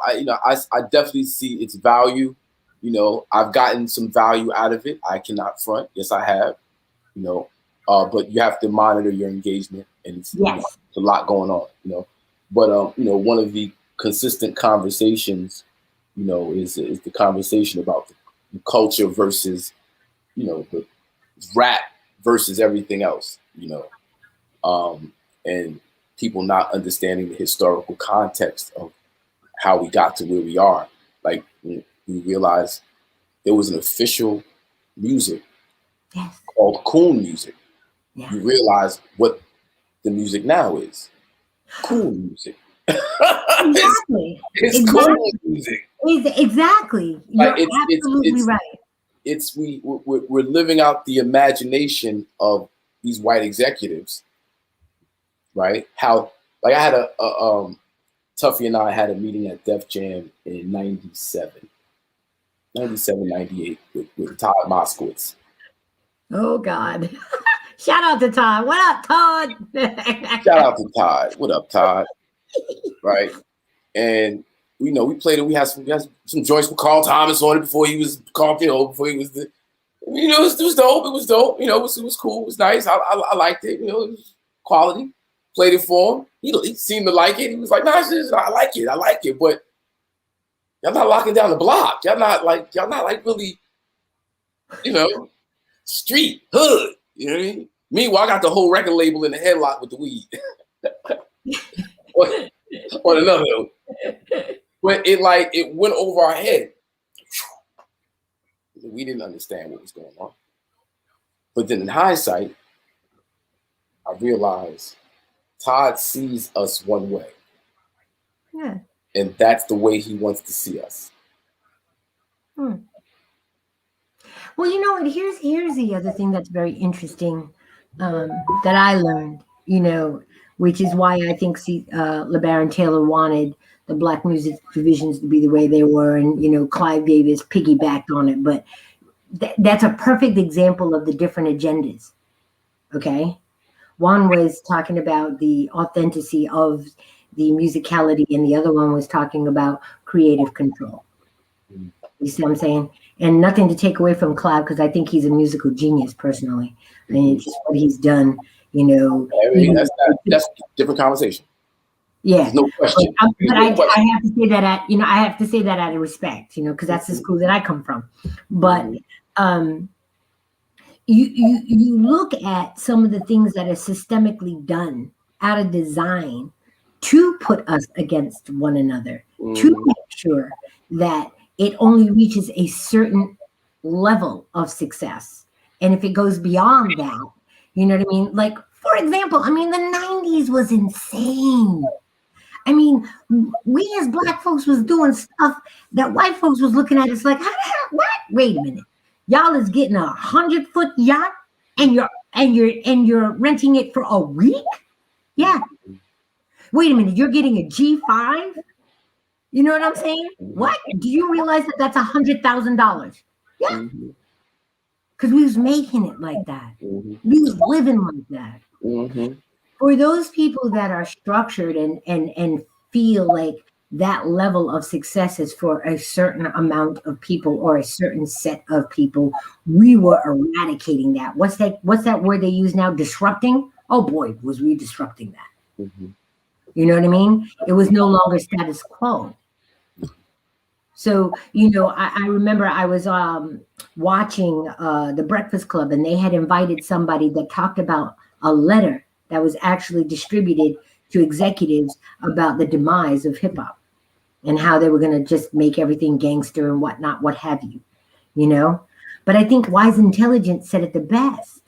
I definitely see its value. You know, I've gotten some value out of it. I cannot front. Yes, I have. You know, but you have to monitor your engagement, and it's, you know, it's a lot going on. You know, but you know, one of the consistent conversations, you know, is the conversation about the culture versus, you know, the rap versus everything else. You know, and people not understanding the historical context of how we got to where we are. Like we realized there was an official music called coon music. You realize what the music now is. Coon music. Exactly. It's cool music. Exactly. You're absolutely right. We're living out the imagination of these white executives, right? How, like I had Tuffy and I had a meeting at Def Jam in 97, 98 with Todd Moskowitz. Oh God. Shout out to Todd. What up, Todd? Shout out to Todd. What up, Todd? Right. And we played it. We had some joints with Carl Thomas on it before he was before he was the, it was dope. It was dope. It was cool. It was nice. I liked it. It was quality. Played it for him. He seemed to like it. He was like, "Nah, I like it." But y'all not locking down the block. Y'all not like really, street hood. You know what I mean? Meanwhile, I got the whole record label in the headlock with the weed. on another note. But it went over our head. We didn't understand what was going on. But then in hindsight, I realized Todd sees us one way. Yeah. And that's the way he wants to see us. Well, you know what? Here's the other thing that's very interesting that I learned, which is why I think LeBaron Taylor wanted the Black music divisions to be the way they were, and Clive Davis piggybacked on it. But that's a perfect example of the different agendas. Okay, one was talking about the authenticity of the musicality, and the other one was talking about creative control. You see what I'm saying? And nothing to take away from Clive, because I think he's a musical genius personally. I mean, just what he's done, that's a different conversation. Yeah, There's no question. But I have to say that I have to say that out of respect, because that's the school that I come from. But you look at some of the things that are systemically done out of design to put us against one another, to make sure that it only reaches a certain level of success. And if it goes beyond that, you know what I mean? Like, for example, the 90s was insane. We as Black folks was doing stuff that white folks was looking at us like, how the hell, what? Wait a minute. Y'all is getting 100-foot yacht and you're renting it for a week? Yeah. Wait a minute, you're getting a G5? You know what I'm saying? What? Do you realize that that's $100,000? Yeah. Because we was making it like that. We was living like that. For those people that are structured and feel like that level of success is for a certain amount of people or a certain set of people, we were eradicating that. What's that word they use now? Disrupting? Oh boy, was we disrupting that. You know what I mean? It was no longer status quo. So, I remember I was watching The Breakfast Club, and they had invited somebody that talked about a letter that was actually distributed to executives about the demise of hip hop and how they were going to just make everything gangster and whatnot, what have you, But I think Wise Intelligence said it the best,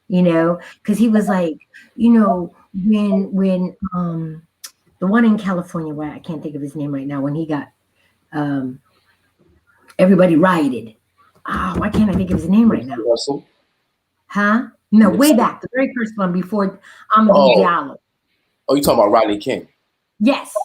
because he was like, when the one in California, where I can't think of his name right now, when he got everybody rioted. Why can't I think of his name right now? Russell? Huh? No, way back, the very first one before Amadou Diallo. Oh, you talking about Rodney King? Yes.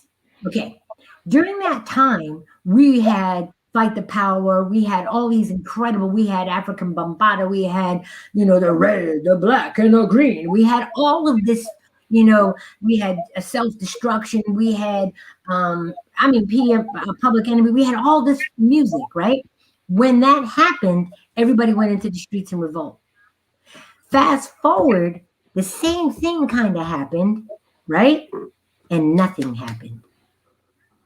Okay. During that time, we had Fight the Power. We had all these incredible. We had African Bambaataa. We had, the red, the black, and the green. We had all of this. We had a self-destruction. We had, PM, Public Enemy. We had all this music, right? When that happened, everybody went into the streets in revolt. Fast forward, the same thing kind of happened, right? And nothing happened.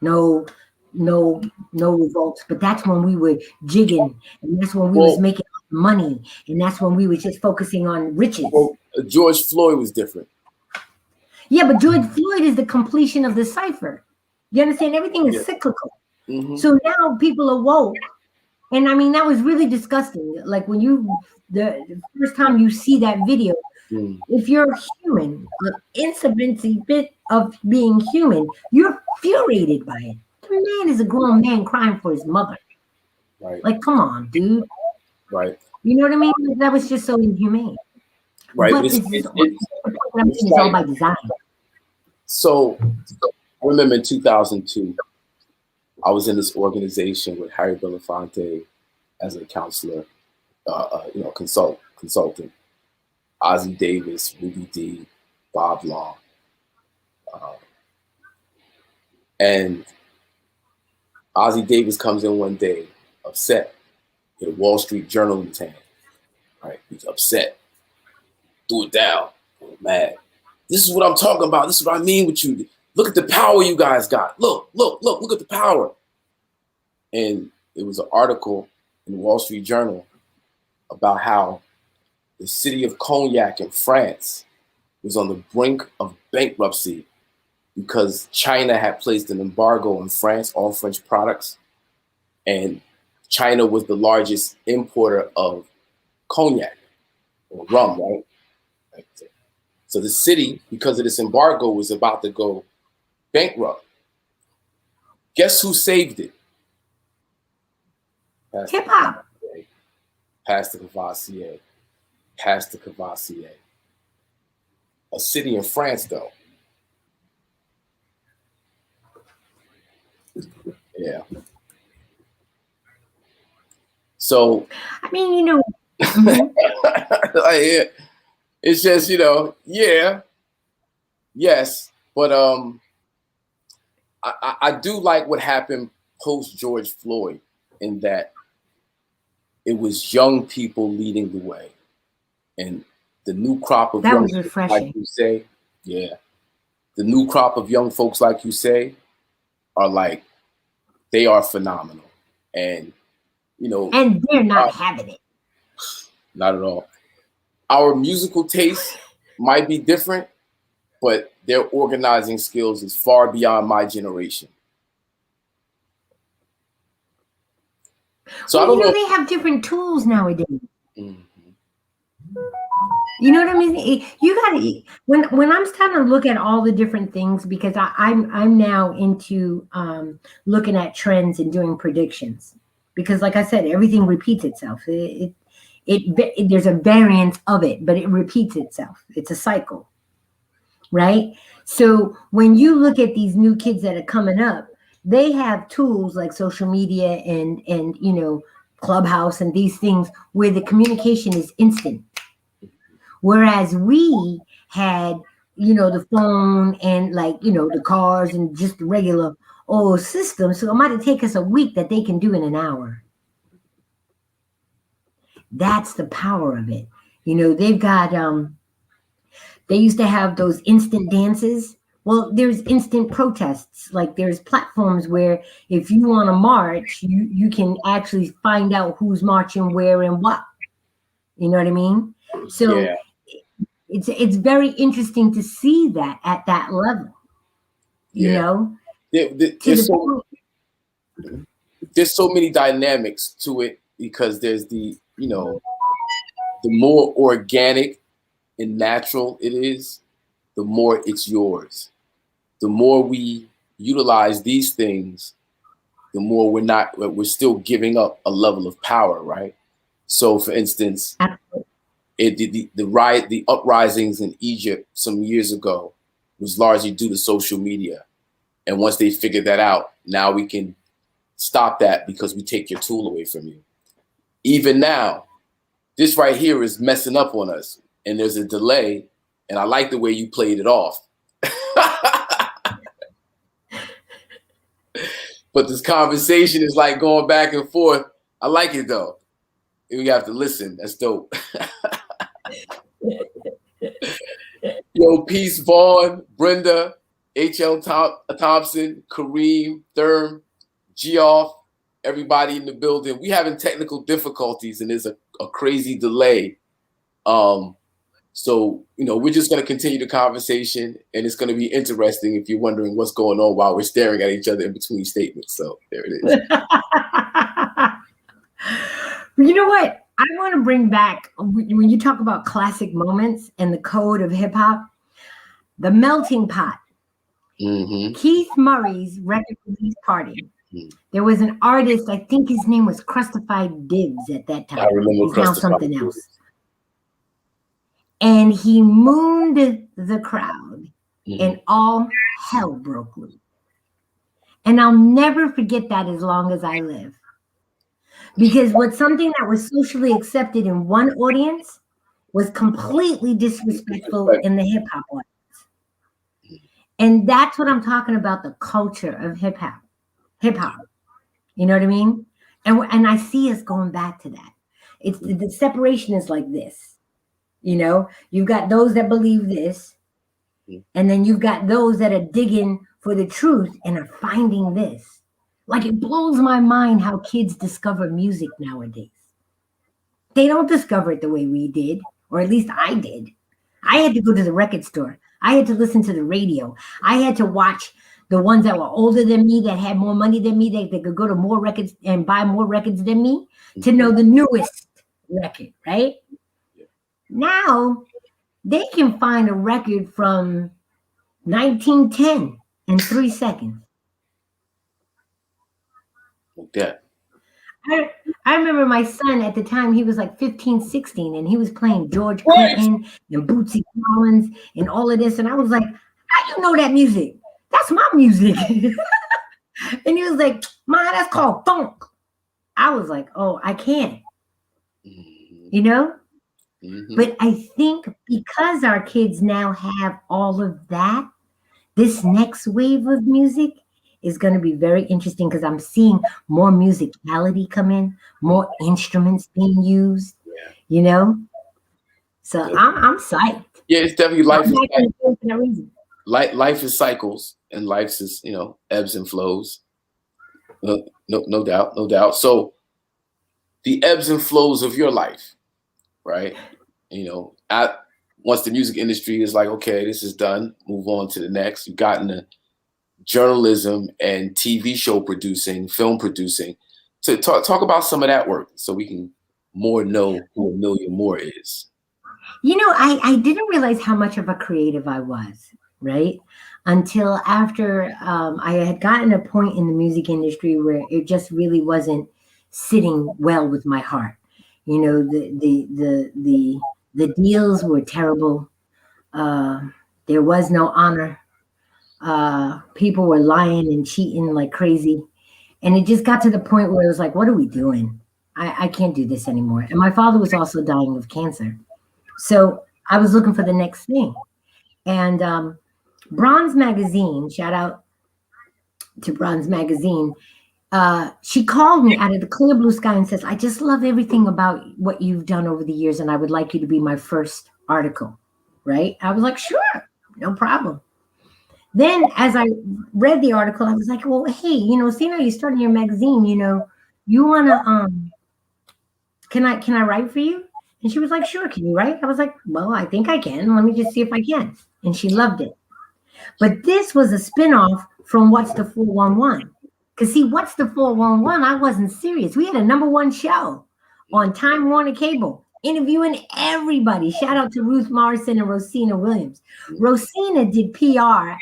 No revolts. But that's when we were jigging, and that's when we was making money, and that's when we were just focusing on riches. Well, George Floyd was different. Yeah, but George Floyd is the completion of the cipher. You understand? Everything is cyclical. So now people are woke. And that was really disgusting. Like when the first time you see that video, if you're human, an incidency bit of being human, you're infuriated by it. The man is a grown man crying for his mother. Right. Like, come on, dude. Right. You know what I mean? That was just so inhumane. Right. But it's all by design. So I remember in 2002, I was in this organization with Harry Belafonte as a counselor, consultant. consultant. Ozzie Davis, Ruby D, Bob Long. And Ozzie Davis comes in one day, upset, with a Wall Street Journal in his hand. Right? He's upset. Threw it down. Mad. This is what I'm talking about. This is what I mean with you. Look at the power you guys got. Look at the power. And it was an article in the Wall Street Journal about how the city of Cognac in France was on the brink of bankruptcy because China had placed an embargo on France, all French products. And China was the largest importer of cognac or rum, right? So the city, because of this embargo, was about to go bankrupt. Guess who saved it? Hip hop. Pastor Cavassier. Pastor Cavassier. A city in France, though. Yeah. So, I mean, you know, it's just, you know, yeah, yes, but I do like what happened post George Floyd in that it was young people leading the way, and the new crop of that young was folks, refreshing. like you say, yeah, the new crop of young folks, like you say, are like, they are phenomenal, and you know, And they're not having it. not at all. Our musical tastes might be different, but their organizing skills is far beyond my generation. So Well, I don't know. they have different tools nowadays. Mhm. You know what I mean? You gotta when I'm starting to look at all the different things, because I'm now into looking at trends and doing predictions, because like I said, everything repeats itself. There's a variance of it, but it repeats itself. It's a cycle, right? So when you look at these new kids that are coming up, they have tools like social media and you know, Clubhouse and these things where the communication is instant. Whereas we had, you know, the phone and like, you know, the cars and just the regular old system. So it might take us a week that they can do in an hour. That's the power of it. You know, they've got, they used to have those instant dances. Well, there's instant protests. Like there's platforms where if you want to march, you can actually find out who's marching where and what. You know what I mean? So Yeah. it's very interesting to see that at that level. You Yeah. know? There's so many dynamics to it, because there's the, you know, the more organic and natural it is, the more it's yours. The more we utilize these things, the more we're still giving up a level of power, right? So for instance, the uprisings in Egypt some years ago was largely due to social media. And once they figured that out, now we can stop that because we take your tool away from you. Even now, this right here is messing up on us, and there's a delay, and I like the way you played it off. But this conversation is like going back and forth. I like it though. We have to listen. That's dope. Yo, Peace, Vaughn, Brenda, H.L. Thompson, Kareem, Therm, Geoff, everybody in the building. We having technical difficulties, and there's a crazy delay. So, you know, we're just going to continue the conversation, and it's going to be interesting if you're wondering what's going on while we're staring at each other in between statements. So there it is. You know what? I want to bring back, when you talk about classic moments and the code of hip hop, the melting pot. Mm-hmm. Keith Murray's record release party. There was an artist, I think his name was Crustified Dibs at that time. I remember He's now Crustified something Dibs. else. And he mooned the crowd, and all hell broke loose. And I'll never forget that as long as I live. Because what's something that was socially accepted in one audience was completely disrespectful in the hip hop audience. And that's what I'm talking about, the culture of hip hop. You know what I mean? And I see us going back to that. It's the separation is like this. You know, you've got those that believe this, and then you've got those that are digging for the truth and are finding this. Like, it blows my mind how kids discover music nowadays. They don't discover it the way we did, or at least I did. I had to go to the record store. I had to listen to the radio. I had to watch the ones that were older than me, that had more money than me, that could go to more records and buy more records than me to know the newest record, right? Now, they can find a record from 1910 in 3 seconds. Yeah. I remember my son at the time, he was like 15, 16, and he was playing George Clinton and Bootsy Collins and all of this. And I was like, how you know that music? That's my music. And he was like, Ma, that's called funk. I was like, oh, I can't. You know? But I think because our kids now have all of that, this next wave of music is going to be very interesting, because I'm seeing more musicality come in, more instruments being used, you know? So I'm psyched. Yeah, it's definitely life is cycles, and life is, you know, ebbs and flows. No doubt. So the ebbs and flows of your life, right? You know, once the music industry is like, okay, this is done, move on to the next. You've gotten the journalism and TV show producing, film producing. So talk about some of that work so we can more know who Amelia Moore is. You know, I didn't realize how much of a creative I was, right? Until after I had gotten a point in the music industry where it just really wasn't sitting well with my heart. You know, the deals were terrible. There was no honor. People were lying and cheating like crazy. And it just got to the point where it was like, what are we doing? I can't do this anymore. And my father was also dying of cancer. So I was looking for the next thing. And Bronze Magazine, shout out to Bronze Magazine, she called me out of the clear blue sky and says, I just love everything about what you've done over the years, and I would like you to be my first article, right? I was like, sure, no problem. Then as I read the article, I was like, well, hey, you know, seeing how you're starting your magazine, you know, you want to, can I write for you? And she was like, sure, can you write? I was like, well, I think I can. Let me just see if I can. And she loved it. But this was a spinoff from What's the 411? Because see, What's the 411? I wasn't serious. We had a #1 show on Time Warner Cable, interviewing everybody. Shout out to Ruth Morrison and Rosina Williams. Rosina did PR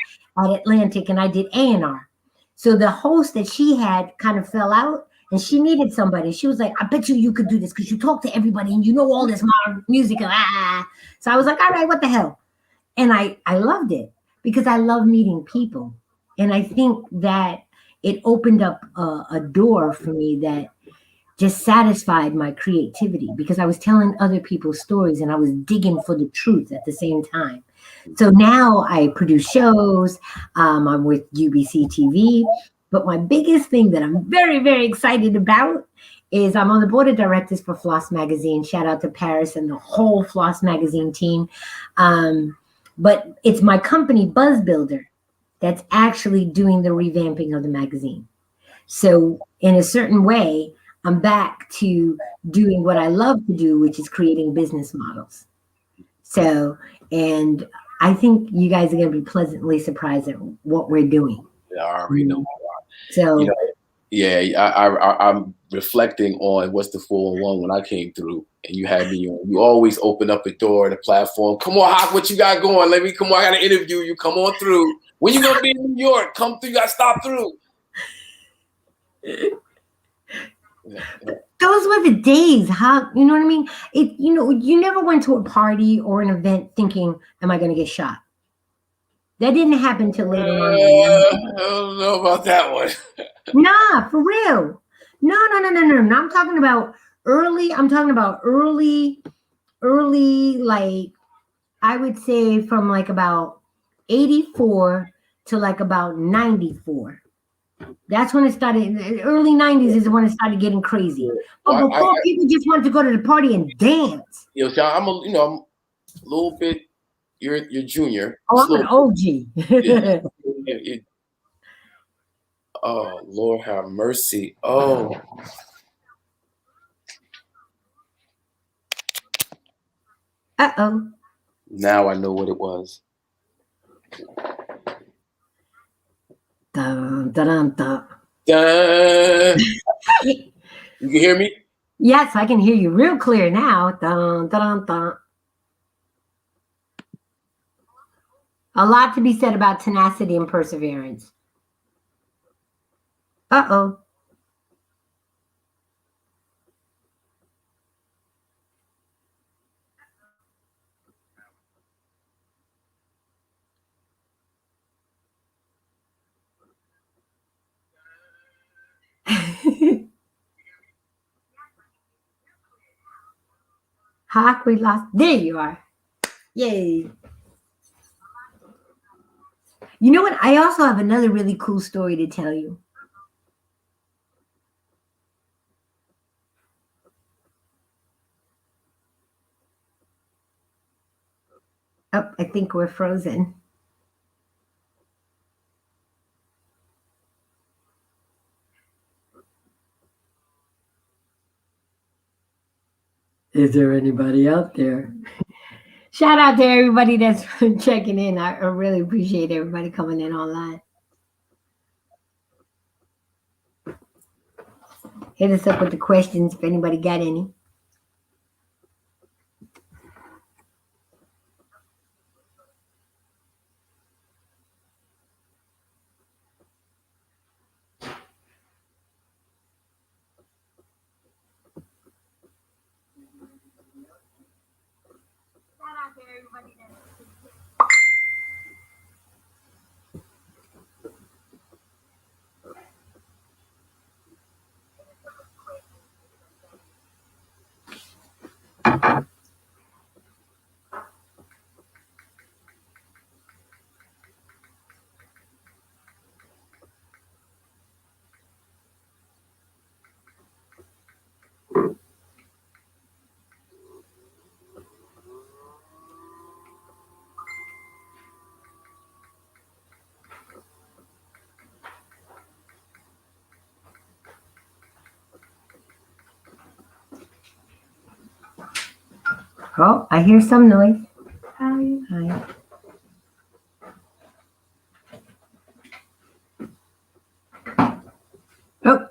at Atlantic, and I did A&R. So the host that she had kind of fell out, and she needed somebody. She was like, I bet you could do this because you talk to everybody and you know all this modern music. So I was like, all right, what the hell? And I loved it because I love meeting people. And I think that it opened up a door for me that just satisfied my creativity, because I was telling other people's stories and I was digging for the truth at the same time. So now I produce shows. I'm with UBC TV. But my biggest thing that I'm very, very excited about is I'm on the board of directors for Floss Magazine. Shout out to Paris and the whole Floss Magazine team. But it's my company, Buzz Builder, that's actually doing the revamping of the magazine. So in a certain way, I'm back to doing what I love to do, which is creating business models. So, and I think you guys are going to be pleasantly surprised at what we're doing. Yeah, I already know. So, you know, I'm reflecting on What's the 411 when I came through, and you had me on. You always open up a door, the platform. Come on, Hawk, what you got going? Let me come on. I got to interview you. Come on through. When you gonna be in New York? Come through. You got to stop through. Those were the days, huh? You know what I mean? You know, you never went to a party or an event thinking, am I going to get shot? That didn't happen till later on. I don't know about that one. Nah, for real. No. I'm talking about early early, like I would say from like about 84 to like about 94. That's when it started. The early 90s is when it started getting crazy. But Well, before, people just wanted to go to the party and dance. you know, Sean, I'm a little bit. You're junior. Oh, Just I'm a an little OG. bit. Oh, Lord have mercy. Oh, Uh-oh. now I know what it was. Dun, dun, dun, dun. Dun. You can hear me? Yes, I can hear you real clear now. Dun, dun, dun, dun. A lot to be said about tenacity and perseverance. Uh-oh. Hawk, we lost. There you are. Yay. You know what? I also have another really cool story to tell you. Oh, I think we're frozen. Is there anybody out there? Shout out to everybody that's checking in. I really appreciate everybody coming in online. Hit us up with the questions if anybody got any. Oh, I hear some noise. Hi. Hi. Oh.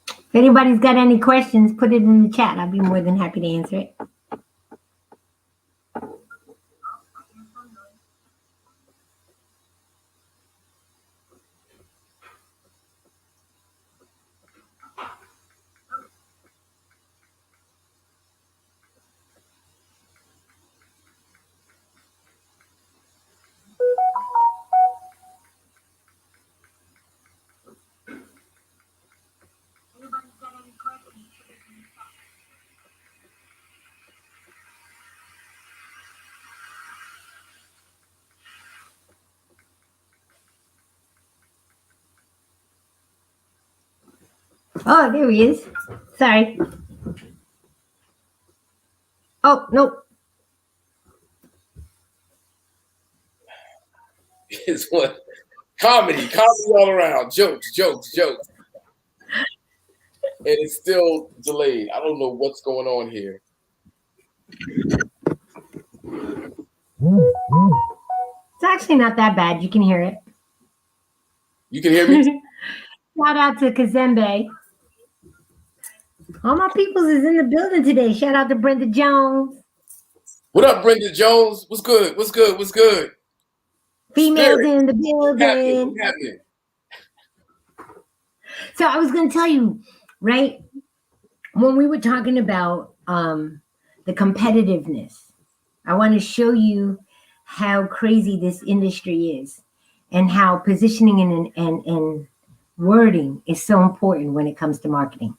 If anybody's got any questions, put it in the chat. I'll be more than happy to answer it. Oh, there he is. Sorry. Oh, nope. It's what comedy all around, jokes. And it's still delayed. I don't know what's going on here. It's actually not that bad. You can hear it. You can hear me? Shout out to Kazembe. All my peoples is in the building today. Shout out to Brenda Jones. What up, Brenda Jones? What's good? Females Spirit. in the building. What's happening? So I was going to tell you, right, when we were talking about the competitiveness, I want to show you how crazy this industry is and how positioning and wording is so important when it comes to marketing.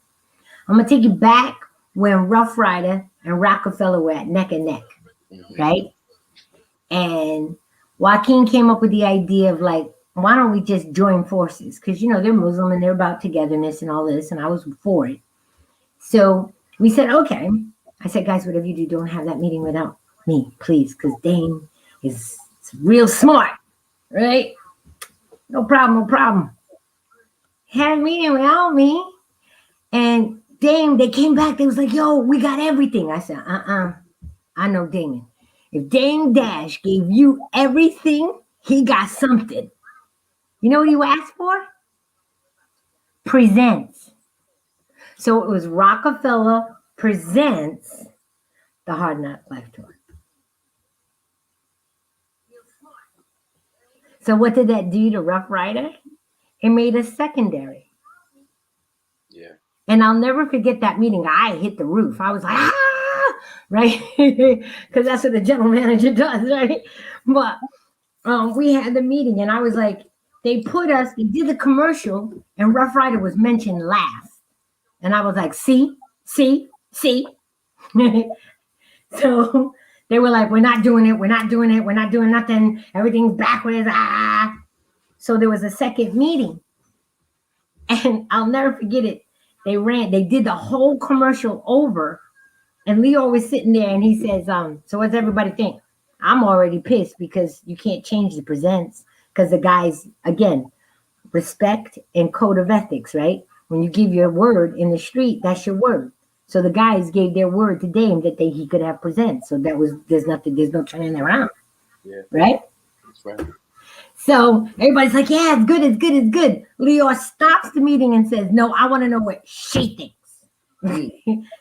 I'm going to take you back when Rough Rider and Rockefeller were at neck and neck, right? And Joaquin came up with the idea of like, why don't we just join forces? Because, you know, they're Muslim and they're about togetherness and all this, and I was for it. So we said, okay. I said, guys, whatever you do, don't have that meeting without me, please, because Dane is real smart, right? No problem, no problem. Had a meeting without me, and Dame, they came back. They was like, yo, we got everything. I said, I know Damon. If Dame Dash gave you everything, he got something. You know what you asked for? Presents. So it was Rockefeller Presents the Hard Knock Life Tour. So what did that do to Rough Rider? It made us secondary. Yeah. And I'll never forget that meeting. I hit the roof. I was like, right? Because that's what the general manager does, right? But we had the meeting and I was like, they did the commercial and Rough Rider was mentioned last. And I was like, see. So they were like, we're not doing it. We're not doing nothing. Everything's backwards. So there was a second meeting. And I'll never forget it. They did the whole commercial over. And Leo was sitting there and he says, so what's everybody think? I'm already pissed because you can't change the presents. Because the guys, again, respect and code of ethics, right? When you give your word in the street, that's your word. So the guys gave their word to Dame that he could have presents. So there's no turning around. Yeah. Right? That's right. So everybody's like, yeah, it's good. Leo stops the meeting and says, no, I want to know what she thinks.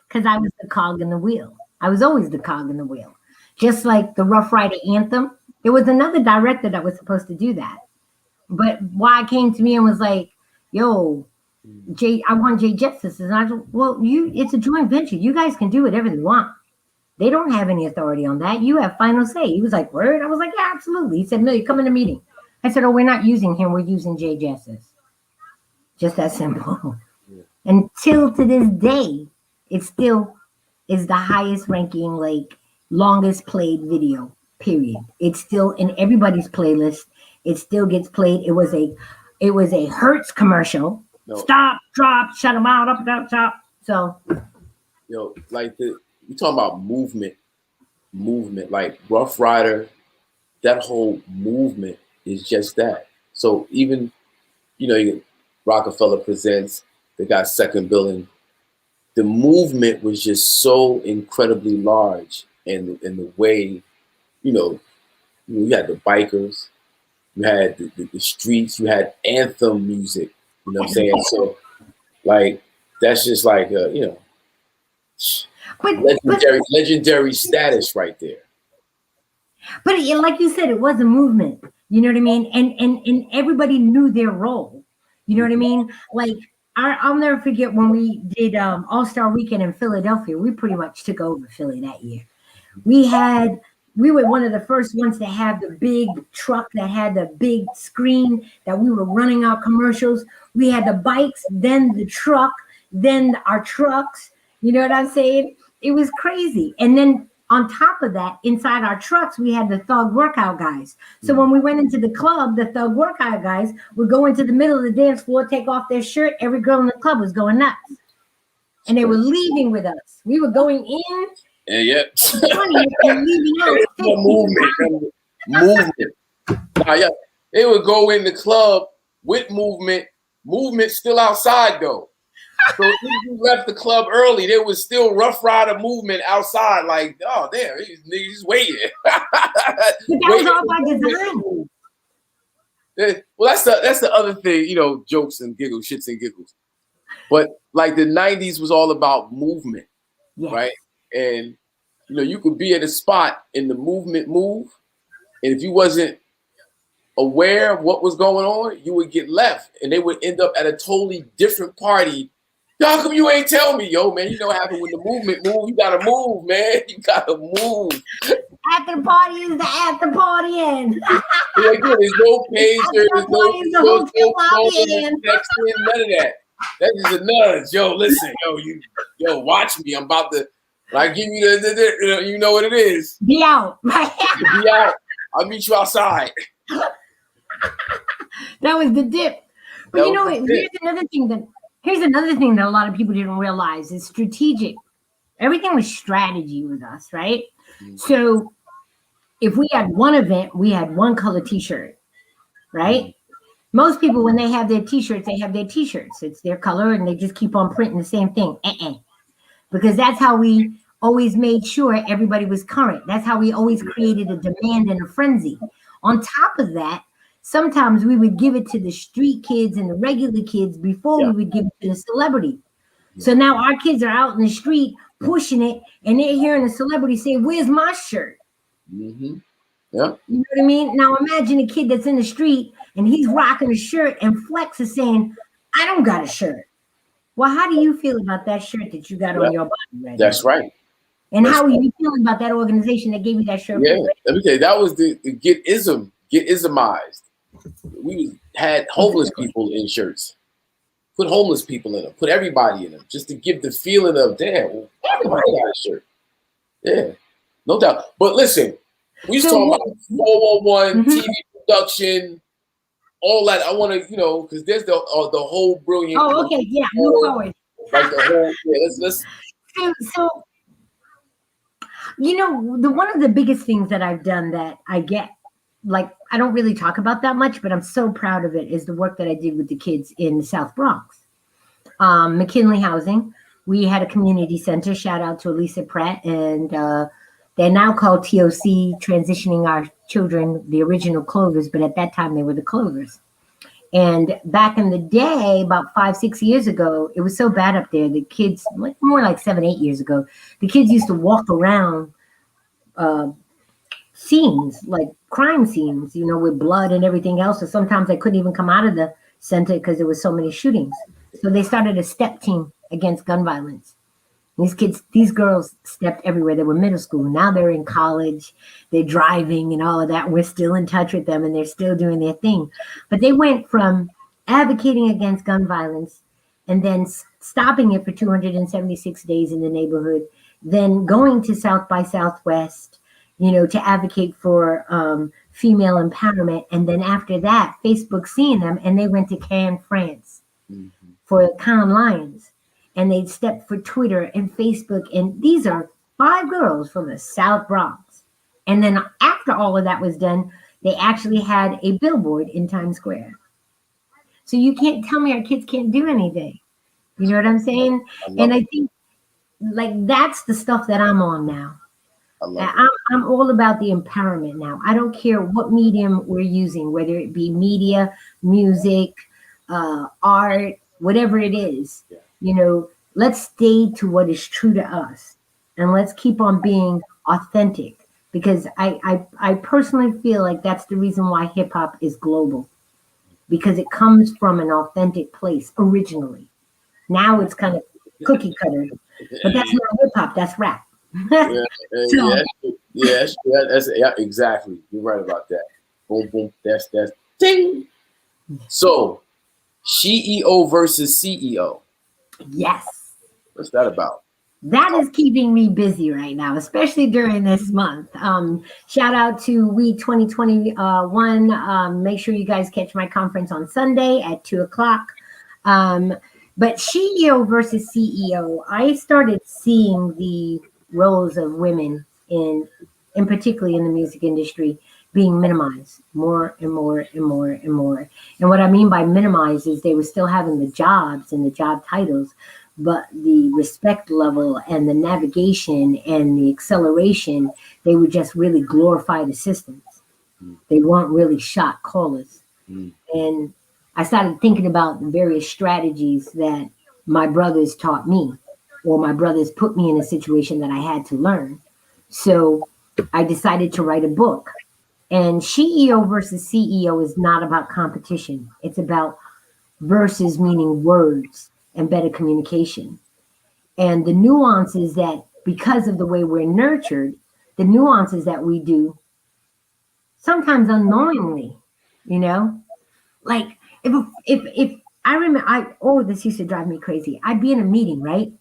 Because I was the cog in the wheel. I was always the cog in the wheel. Just like the Rough Rider anthem. There was another director that was supposed to do that. But why came to me and was like, yo, I want Jay Justice. And I said, well, it's a joint venture. You guys can do whatever you want. They don't have any authority on that. You have final say. He was like, word? I was like, yeah, absolutely. He said, no, you come in the meeting. I said, oh, we're not using him. We're using Jay Justice. Just that simple. Yeah. Until to this day, it still is the highest ranking, like longest played video, period. It's still in everybody's playlist. It still gets played. It was a Hertz commercial. No. Stop, drop, shut them out, up, down, top. So, like you talking about movement, like Rough Rider, that whole movement is just that. So even, Rockefeller Presents, they got second billing. The movement was just so incredibly large, and the way, you had the bikers, you had the streets, you had anthem music. You know what I'm saying? So, like, that's just like, legendary status right there. But like you said, it was a movement. You know what I mean? And everybody knew their role. You know what I mean? Like, I'll never forget when we did All-Star Weekend in Philadelphia. We pretty much took over Philly that year. We were one of the first ones to have the big truck that had the big screen that we were running our commercials. We had the bikes, then the truck, then our trucks. You know what I'm saying? It was crazy. And then on top of that, inside our trucks, we had the Thug Workout guys. So when we went into the club, the Thug Workout guys would go into the middle of the dance floor, take off their shirt. Every girl in the club was going nuts. And they were leaving with us. We were going in. Yeah. And leaving out. Movement. They would go in the club with movement. Movement still outside though. So if you left the club early, there was still Rough Rider movement outside. Like, oh, there, these niggas waiting. That was all by design. Well, that's the other thing, jokes and giggles, shits and giggles. But like the 90s was all about movement, right? And you could be at a spot in the movement move, and if you wasn't aware of what was going on, you would get left, and they would end up at a totally different party. How come you ain't tell me, yo, man? You know what happened when the movement move? You gotta move, man. You gotta move. After the party is the after party end. Like, there's no pager, there's no Party is the hotel lobby end. texting, none of that. That is a nudge. Yo, listen, yo, watch me. I'm about to, like, give you the you know what it is. Be out. Be out. I'll meet you outside. That was the dip. But you know, here's another thing that a lot of people didn't realize is strategic. Everything was strategy with us, right? Mm-hmm. So if we had one event, we had one color t-shirt, right? Mm-hmm. Most people, when they have their t-shirts, they have their t-shirts. It's their color and they just keep on printing the same thing. Because that's how we always made sure everybody was current. That's how we always created a demand and a frenzy. On top of that, sometimes we would give it to the street kids and the regular kids before we would give it to the celebrity. So now our kids are out in the street pushing it, and they're hearing a celebrity say, "Where's my shirt?" Mm-hmm. Yeah. You know what I mean? Now imagine a kid that's in the street and he's rocking a shirt and Flex is saying, "I don't got a shirt." Well, how do you feel about that shirt that you got on your body right That's now? right. And how are you feeling about that organization that gave you that shirt? Yeah, let me tell you, that was the get-ismized. We had homeless people in shirts. Put homeless people in them. Put everybody in them. Just to give the feeling of, damn, everybody got a shirt. Yeah, no doubt. But listen, we was talking about 411, TV production, all that. I want to, because there's the whole brilliant. Oh, okay, yeah, move forward. Like the whole, let's. So, one of the biggest things that I've done that I get, like, I don't really talk about that much, but I'm so proud of it, is the work that I did with the kids in the South Bronx. McKinley Housing, we had a community center, shout out to Elisa Pratt, and they're now called TOC, transitioning our children, the original Clovers, but at that time they were the Clovers. And back in the day, about 5-6 years ago, it was so bad up there, the kids, more like 7-8 years ago, the kids used to walk around scenes, like crime scenes, with blood and everything else. So sometimes they couldn't even come out of the center because there was so many shootings. So they started a step team against gun violence. These girls stepped everywhere. They were middle school. Now they're in college. They're driving and all of that. We're still in touch with them and they're still doing their thing. But they went from advocating against gun violence and then stopping it for 276 days in the neighborhood, then going to South by Southwest, to advocate for female empowerment. And then after that, Facebook seeing them, and they went to Cannes, France for Cannes Lions. And they stepped for Twitter and Facebook. And these are 5 girls from the South Bronx. And then after all of that was done, they actually had a billboard in Times Square. So you can't tell me our kids can't do anything. You know what I'm saying? I think, like, that's the stuff that I'm on now. I'm all about the empowerment now. I don't care what medium we're using, whether it be media, music, art, whatever it is. Let's stay to what is true to us, and let's keep on being authentic, because I personally feel like that's the reason why hip hop is global, because it comes from an authentic place originally. Now it's kind of cookie cutter, but that's not hip hop, that's rap. Exactly. You're right about that. Boom, boom. That's ding. So, SheEO versus CEO. Yes. What's that about? That is keeping me busy right now, especially during this month. Shout out to We 2021. Make sure you guys catch my conference on Sunday at 2:00. But SheEO versus CEO, I started seeing the roles of women in particularly in the music industry being minimized more and more and more and more. And what I mean by minimized is they were still having the jobs and the job titles, but the respect level and the navigation and the acceleration, they were just really glorified assistants. They weren't really shot callers. And I started thinking about the various strategies that my brothers taught me, or my brothers put me in a situation that I had to learn. So I decided to write a book. And SheEO versus CEO is not about competition. It's about versus, meaning words and better communication. And the nuance is that because of the way we're nurtured, the nuances that we do, sometimes unknowingly, you know, like if I remember, this used to drive me crazy. I'd be in a meeting, right?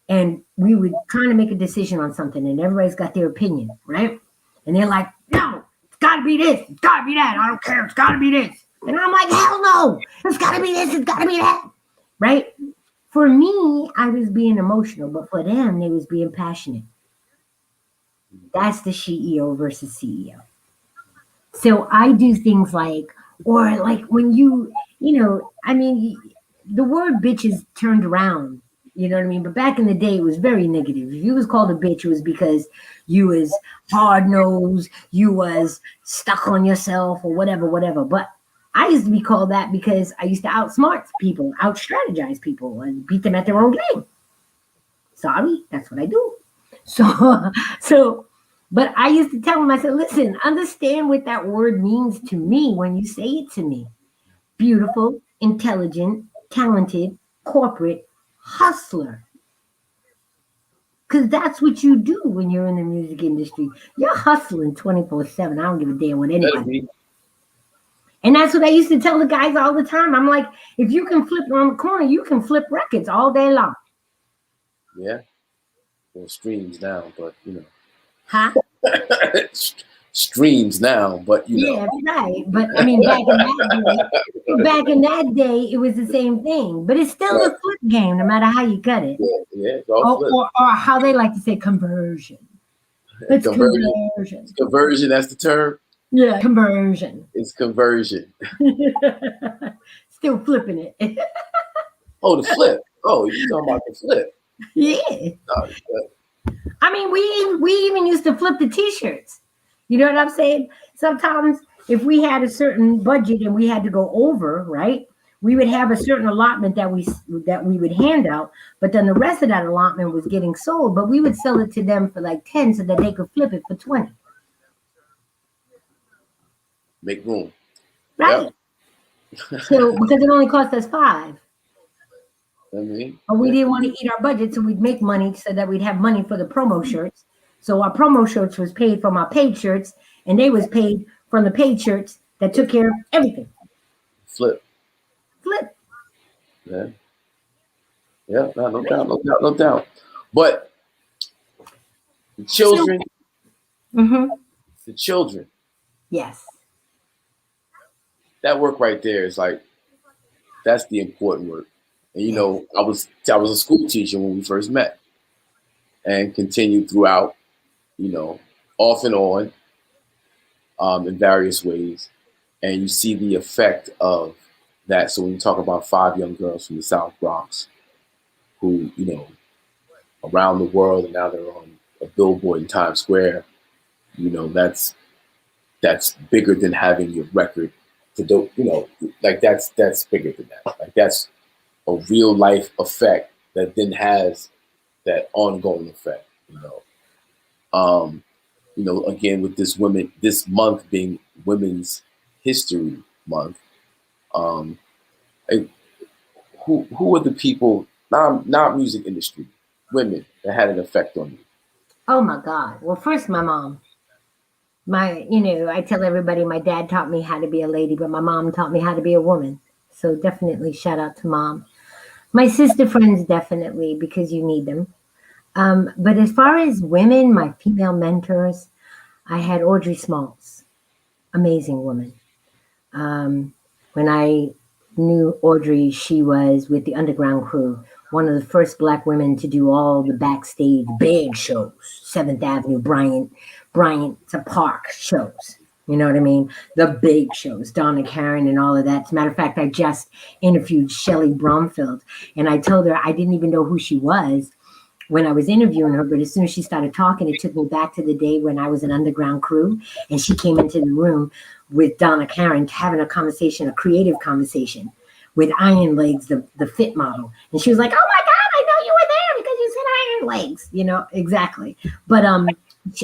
And we were trying to make a decision on something, and everybody's got their opinion, right? And they're like, no, it's got to be this, it's got to be that. I don't care, it's got to be this. And I'm like, hell no, it's got to be this, it's got to be that, right? For me, I was being emotional, but for them, they was being passionate. That's the SheEO versus CEO. So I do things like, or like when I mean, the word bitch is turned around. You know what I mean? But back in the day, it was very negative. If you was called a bitch, it was because you was hard-nosed, you was stuck on yourself or whatever. But I used to be called that because I used to outsmart people, out-strategize people, and beat them at their own game. Sorry, that's what I do. But I used to tell them, I said, listen, understand what that word means to me when you say it to me. Beautiful, intelligent, talented, corporate, hustler. Because that's what you do when you're in the music industry. You're hustling 24/7. I don't give a damn what anybody. And that's what I used to tell the guys all the time. I'm like, if you can flip on the corner, you can flip records all day long. Yeah. Well, streams now, but Huh? Streams now, but Yeah, right. But I mean, back in that day, it was the same thing. But it's still a flip game, no matter how you cut it. Yeah. Or how they like to say conversion. It's conversion. Conversion, that's the term? Yeah, conversion. It's conversion. Still flipping it. Oh, the flip. Oh, you're talking about the flip. Yeah. No, I mean, we even used to flip the T-shirts. You know what I'm saying? Sometimes if we had a certain budget and we had to go over, right, we would have a certain allotment that we would hand out, but then the rest of that allotment was getting sold, but we would sell it to them for like 10 so that they could flip it for 20. make room. Right. Yep. So because it only cost us 5. But we didn't want to eat our budget, so we'd make money so that we'd have money for the promo shirts. So our promo shirts was paid from our paid shirts, and they was paid from the paid shirts that took care of everything. Flip. Yeah. Yeah, no doubt. But the children, Yes. That work right there is like, that's the important work. And I was a school teacher when we first met, and continued throughout, off and on, in various ways. And you see the effect of that. So when you talk about 5 young girls from the South Bronx who, around the world, and now they're on a billboard in Times Square, that's bigger than having your record to like that's bigger than that. Like that's a real life effect that then has that ongoing effect, again, with this month being Women's History Month, who are the people, not music industry, women that had an effect on you? Oh my God. Well, first my mom. I tell everybody my dad taught me how to be a lady, but my mom taught me how to be a woman. So definitely shout out to mom. My sister friends, definitely, because you need them. But as far as women, my female mentors, I had Audrey Smalls, amazing woman. When I knew Audrey, she was with the Underground Crew, one of the first Black women to do all the backstage big shows, 7th Avenue, Bryant to Park shows. You know what I mean? The big shows, Donna Karan and all of that. As a matter of fact, I just interviewed Shelley Bromfield, and I told her I didn't even know who she was when I was interviewing her, but as soon as she started talking, it took me back to the day when I was an Underground Crew, and she came into the room with Donna Karan having a conversation, a creative conversation with Iron Legs, the fit model. And she was like, oh my God, I know you were there because you said Iron Legs, exactly. But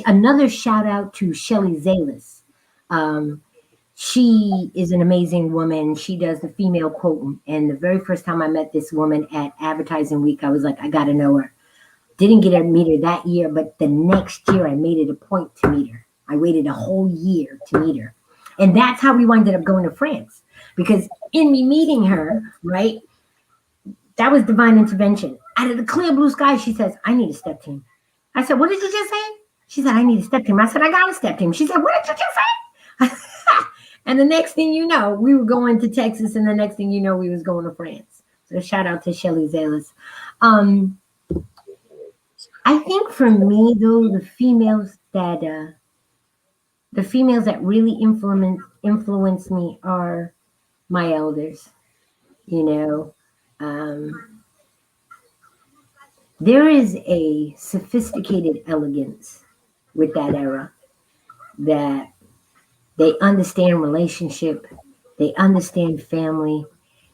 another shout out to Shelley Zalis. She is an amazing woman. She does the female quoting. And the very first time I met this woman at Advertising Week, I was like, I got to know her. Didn't get to meet her that year, but the next year I made it a point to meet her. I waited a whole year to meet her. And that's how we ended up going to France. Because in me meeting her, right, that was divine intervention. Out of the clear blue sky, she says, I need a step team. I said, what did you just say? She said, I need a step team. I said, I got a step team. She said, what did you just say? And the next thing you know, we were going to Texas, and the next thing you know, we was going to France. So shout out to Shelly Zalis. I think for me, though, the females that really influence me are my elders. You know, there is a sophisticated elegance with that era that they understand relationship, they understand family.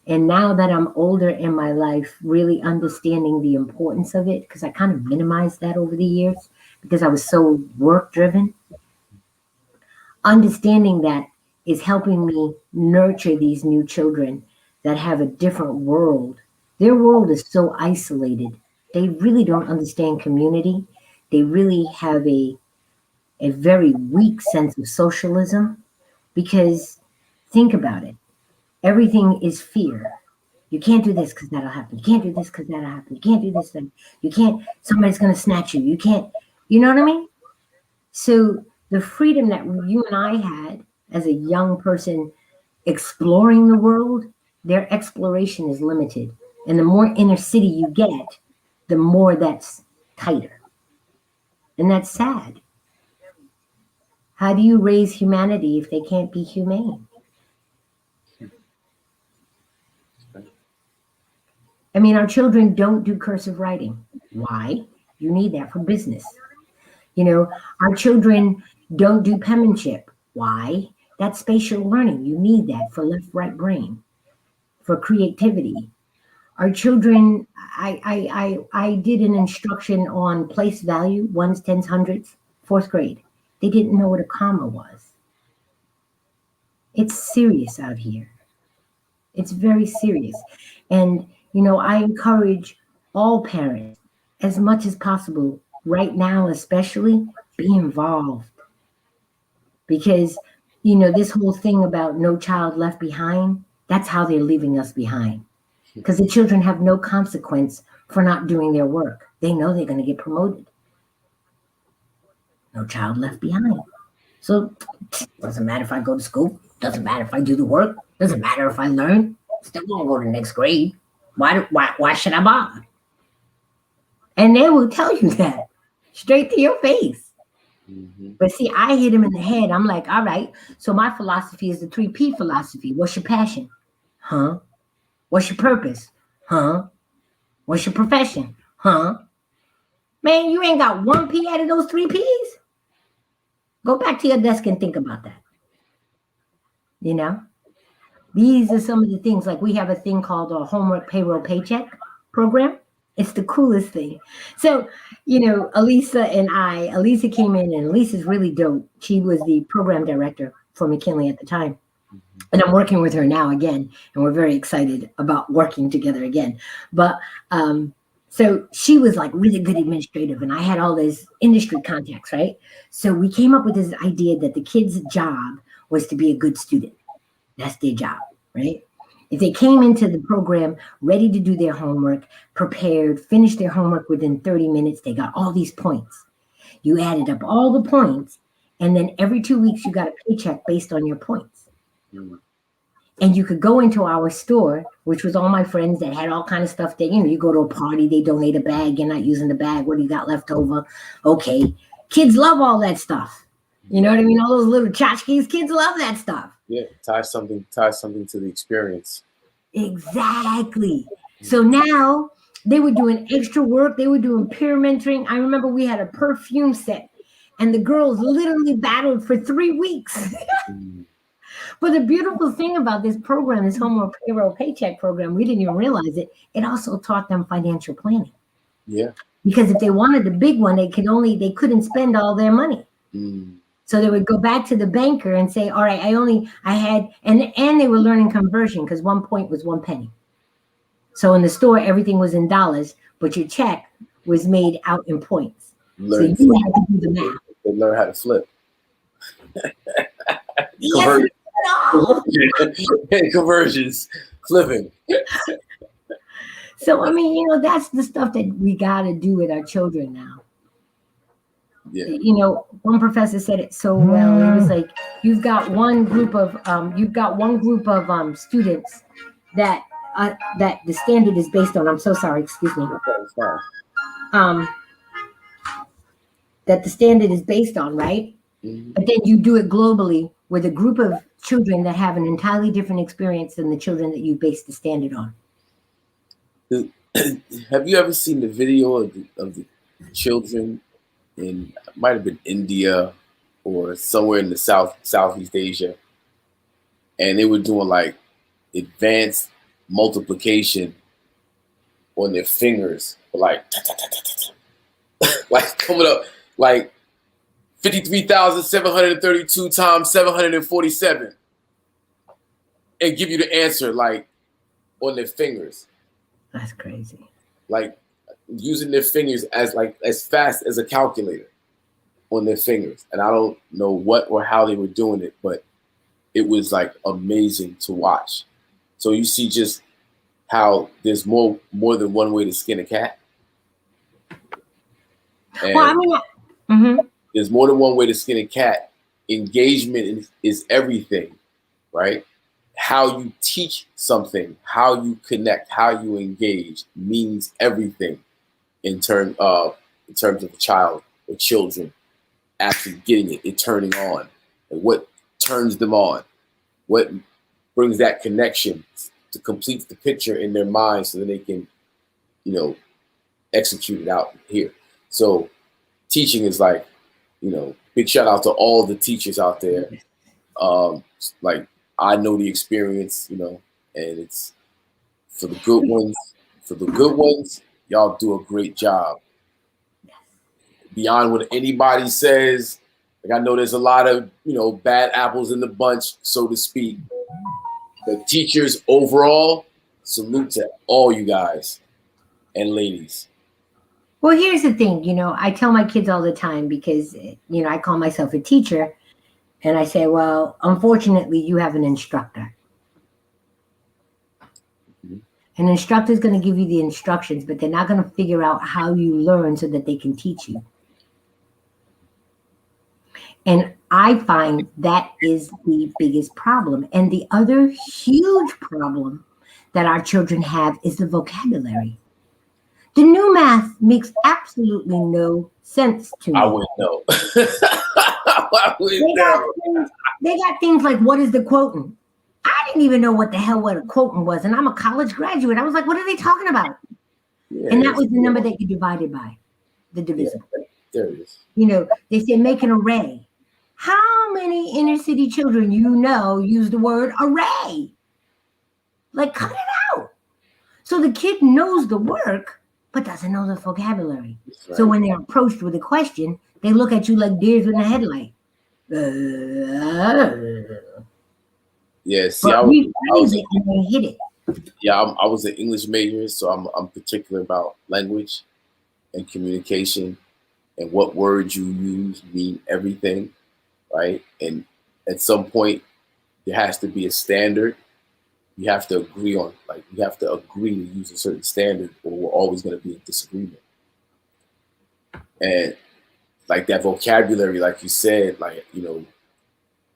And now that I'm older in my life, really understanding the importance of it, because I kind of minimized that over the years because I was so work driven. Understanding that is helping me nurture these new children that have a different world. Their world is so isolated. They really don't understand community. They really have a very weak sense of socialism because think about it. Everything is fear. You can't do this because that'll happen. You can't do this because that'll happen. You can't do this thing. You can't, somebody's going to snatch you. You can't, you know what I mean? So the freedom that you and I had as a young person exploring the world, their exploration is limited. And the more inner city you get, the more that's tighter. And that's sad. How do you raise humanity if they can't be humane? I mean, our children don't do cursive writing. Why? You need that for business. You know, our children don't do penmanship. Why? That's spatial learning. You need that for left-right brain, for creativity. Our children, I did an instruction on place value, ones, tens, hundreds, 4th grade. They didn't know what a comma was. It's serious out here. It's very serious. And, you know, I encourage all parents as much as possible, right now especially, be involved. Because, you know, this whole thing about no child left behind, that's how they're leaving us behind. Because the children have no consequence for not doing their work. They know they're going to get promoted. No child left behind. So doesn't matter if I go to school. Doesn't matter if I do the work. Doesn't matter if I learn. Still won't go to next grade. Why should I bother? And they will tell you that straight to your face. Mm-hmm. But see, I hit him in the head. I'm like, all right. So my philosophy is the 3P philosophy. What's your passion? Huh? What's your purpose? Huh? What's your profession? Huh? Man, you ain't got 1 P out of those 3 Ps. Go back to your desk and think about that. You know? These are some of the things, like we have a thing called a homework payroll paycheck program. It's the coolest thing. So, you know, Elisa came in, and Elisa's really dope. She was the program director for McKinley at the time. And I'm working with her now again, and we're very excited about working together again. But so she was like really good administrative, and I had all these industry contacts, right? So we came up with this idea that the kids' job was to be a good student. That's their job, right? If they came into the program ready to do their homework, prepared, finished their homework within 30 minutes, they got all these points. You added up all the points, and then every 2 weeks you got a paycheck based on your points. Mm. And you could go into our store, which was all my friends that had all kind of stuff. That, you know, you go to a party, they donate a bag, you're not using the bag. What do you got left over? Okay. Kids love all that stuff. You know what I mean? All those little tchotchkes, kids love that stuff. Yeah, ties something to the experience. Exactly. So now they were doing extra work. They were doing peer mentoring. I remember we had a perfume set, and the girls literally battled for 3 weeks. But the beautiful thing about this program, this homework payroll paycheck program, we didn't even realize it. It also taught them financial planning. Yeah. Because if they wanted the big one, they couldn't spend all their money. Mm. So they would go back to the banker and say, all right, and they were learning conversion, because 1 point was 1 penny. So in the store, everything was in dollars, but your check was made out in points. Learn so you had to do the math. They learn how to flip. Yes, Conversions, flipping. So I mean, you know, that's the stuff that we got to do with our children now. Yeah. You know, one professor said it so well. It was like you've got one group of students that the standard is based on. I'm so sorry, excuse me. That the standard is based on, right? Mm-hmm. But then you do it globally with a group of children that have an entirely different experience than the children that you base the standard on. Have you ever seen the video of the children in, might have been India or somewhere in the Southeast Asia, and they were doing like advanced multiplication on their fingers, like like coming up like 53,732 times 747, and give you the answer like on their fingers. That's crazy. Like using their fingers as fast as a calculator on their fingers. And I don't know what or how they were doing it, but it was like amazing to watch. So you see just how there's more than one way to skin a cat. And Well, I mean, there's more than one way to skin a cat. Engagement is everything, right? How you teach something, how you connect, how you engage means everything in terms of a child or children actually getting it turning on, and what turns them on, what brings that connection to complete the picture in their mind so that they can, you know, execute it out here. So teaching is like, you know, big shout out to all the teachers out there. Like I know the experience, you know, and it's for the good ones. For the good ones, y'all do a great job. Beyond what anybody says, like I know there's a lot of, you know, bad apples in the bunch, so to speak. But teachers overall, salute to all you guys and ladies. well, here's the thing. You know, I tell my kids all the time because, you know, I call myself a teacher. And I say, well, unfortunately, you have an instructor. An instructor is going to give you the instructions, but they're not going to figure out how you learn so that they can teach you. And I find that is the biggest problem. And the other huge problem that our children have is the vocabulary. The new math makes absolutely no sense to me. I wouldn't know. I wouldn't know. They got things like, what is the quotient? I didn't even know what a quotient was. And I'm a college graduate. I was like, what are they talking about? Yeah, and that was the number that you divided by, the divisible. Yeah, there it is. You know, they say make an array. How many inner city children you know use the word array? Like, cut it out. So the kid knows the work, but doesn't know the vocabulary. Right. So when they're approached with a question, they look at you like deers in the headlight. Yeah, see, I was an English major, so I'm particular about language and communication, and what words you use mean everything, right? And at some point, there has to be a standard. You have to agree on, like, you have to agree to use a certain standard, or we're always going to be in disagreement. And like that vocabulary, like you said, like, you know,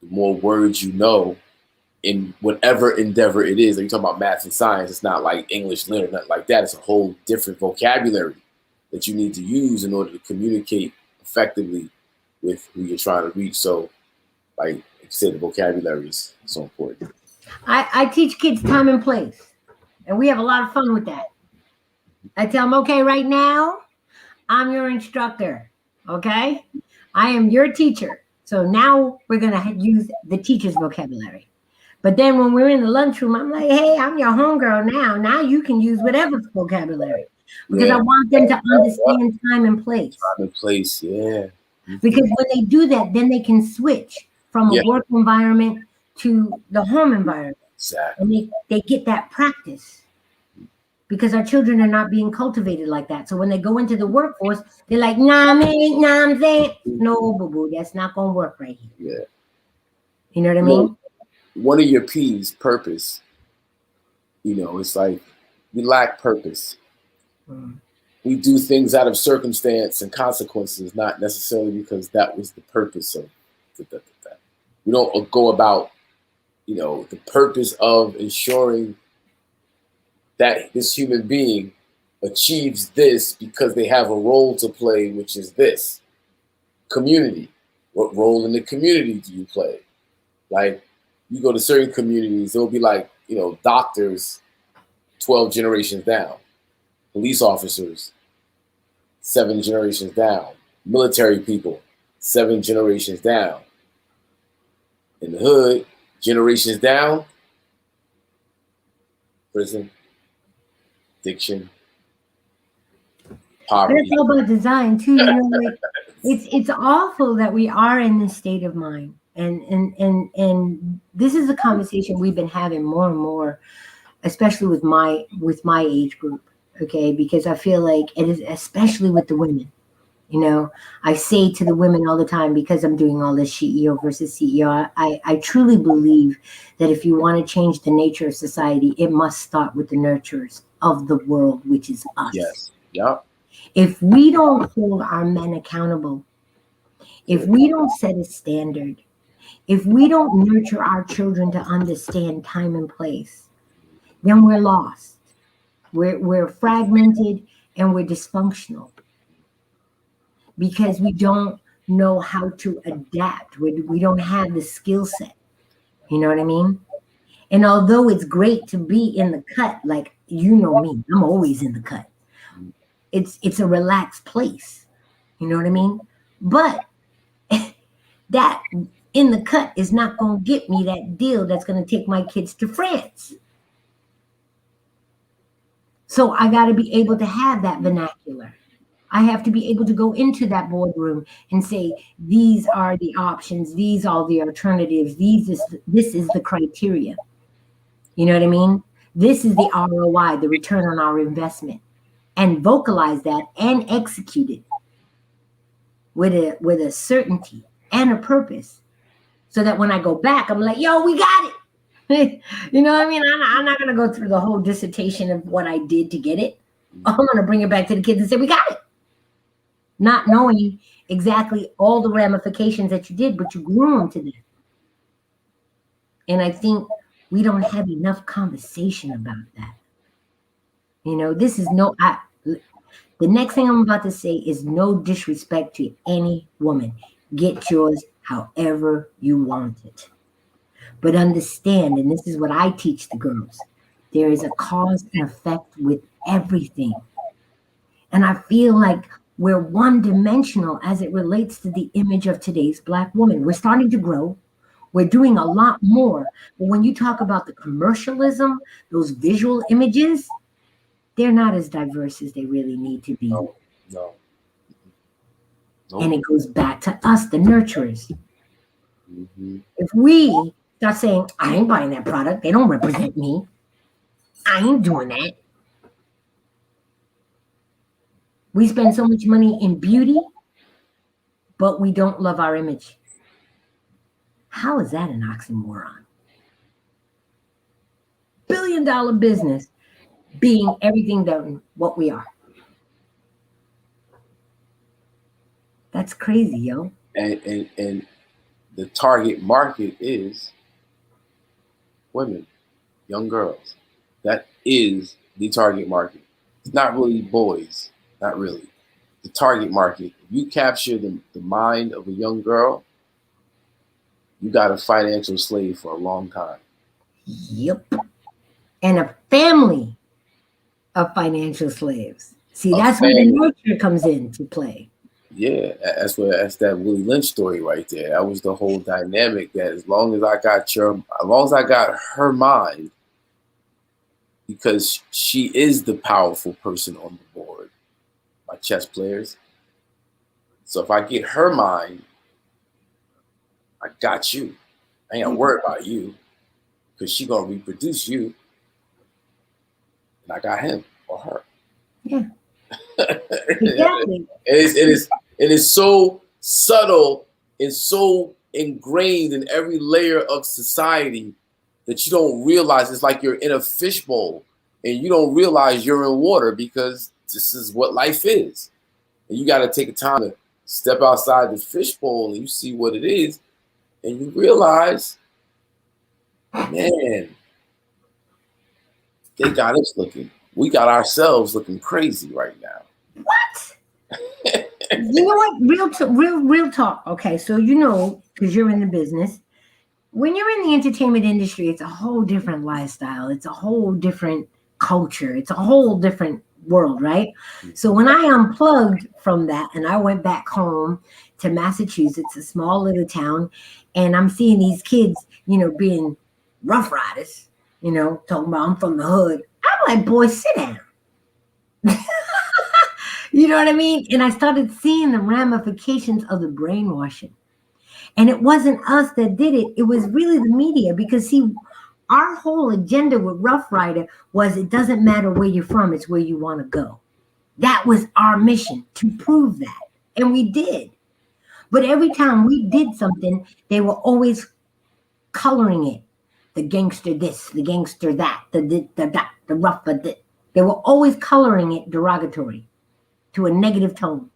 the more words you know in whatever endeavor it is, like you're talking about math and science, it's not like English, nothing like that. It's a whole different vocabulary that you need to use in order to communicate effectively with who you're trying to reach. So, like you said, the vocabulary is so important. I teach kids time and place, and we have a lot of fun with that. I tell them, okay, right now, I'm your instructor, okay? I am your teacher. So now we're going to use the teacher's vocabulary. But then when we're in the lunchroom, I'm like, hey, I'm your homegirl now. Now you can use whatever vocabulary. Because I want them to understand time and place. Time and place, yeah. Because when they do that, then they can switch from a work environment to the home environment. Exactly. And they get that practice. because our children are not being cultivated like that. So when they go into the workforce, they're like, nah, man, nah, I'm saying, no, boo-boo, that's not going to work right here. Yeah. You know what I Well, mean? one of your P's, purpose, it's like we lack purpose. We do things out of circumstance and consequences, not necessarily because that was the purpose of that. We don't go about, the purpose of ensuring that this human being achieves this because they have a role to play, which is this community. What role in the community do you play? Like, you go to certain communities, there'll be like, doctors 12 generations down, police officers 7 generations down, military people 7 generations down. In the hood, generations down, prison, addiction, But poverty. it's all about design too. Like it's awful that we are in this state of mind. And this is a conversation we've been having more and more, especially with my age group. Okay, because I feel like it is, especially with the women. I say to the women all the time, because I'm doing all this SheEO versus CEO, I truly believe that if you want to change the nature of society, it must start with the nurturers of the world, which is us. Yes. Yep. If we don't hold our men accountable, if we don't set a standard, if we don't nurture our children to understand time and place, then we're lost. We're fragmented and we're dysfunctional because we don't know how to adapt. We don't have the skill set. You know what I mean? And although it's great to be in the cut, like me, I'm always in the cut. It's a relaxed place. You know what I mean? But that in the cut is not going to get me that deal that's going to take my kids to France. So I got to be able to have that vernacular. I have to be able to go into that boardroom and say, these are the options. These are the alternatives. This is the criteria. You know what I mean? This is the ROI, the return on our investment, and vocalize that and execute it with a certainty and a purpose, so that when I go back, I'm like, yo, we got it. You know what I mean? I'm not going to go through the whole dissertation of what I did to get it. I'm going to bring it back to the kids and say, we got it. Not knowing exactly all the ramifications that you did, but you grew into that. And I think we don't have enough conversation about that. This is the next thing I'm about to say is no disrespect to any woman. Get yours however you want it. But understand, and this is what I teach the girls, there is a cause and effect with everything. And I feel like we're one-dimensional as it relates to the image of today's Black woman. We're starting to grow. We're doing a lot more. But when you talk about the commercialism, those visual images, they're not as diverse as they really need to be. No. And it goes back to us, the nurturers. Mm-hmm. If we start saying, I ain't buying that product, they don't represent me, I ain't doing that. We spend so much money in beauty, but we don't love our image. How is that an oxymoron? Billion-dollar business being everything than what we are. That's crazy, yo. And the target market is women, young girls. That is the target market. It's not really boys, not really. The target market. If you capture the mind of a young girl, you got a financial slave for a long time. Yep. And a family of financial slaves. See, that's where the nurture comes into play. Yeah, that's that Willie Lynch story right there. That was the whole dynamic, that as long as I got her mind, because she is the powerful person on the board, my chess players. So if I get her mind, I got you. I ain't gotta worry about you, because she gonna reproduce you, and I got him. or her. Yeah. Exactly. It is so subtle and so ingrained in every layer of society that you don't realize. It's like you're in a fishbowl and you don't realize you're in water because this is what life is. And you got to take a time to step outside the fishbowl and you see what it is, and you realize, man, they got us looking. We got ourselves looking crazy right now. What? You know what? Real talk. Okay, so you know, because you're in the business, when you're in the entertainment industry, it's a whole different lifestyle. It's a whole different culture. It's a whole different world, right? So when I unplugged from that and I went back home to Massachusetts, a small little town, and I'm seeing these kids, you know, being rough riders, you know, talking about I'm from the hood. I'm like, boy, sit down. You know what I mean? And I started seeing the ramifications of the brainwashing. And it wasn't us that did it. It was really the media, because see, our whole agenda with Rough Rider was it doesn't matter where you're from, it's where you want to go. That was our mission, to prove that. And we did. But every time we did something, they were always coloring it. The gangster this, the gangster that, the rough, but they were always coloring it derogatory to a negative tone.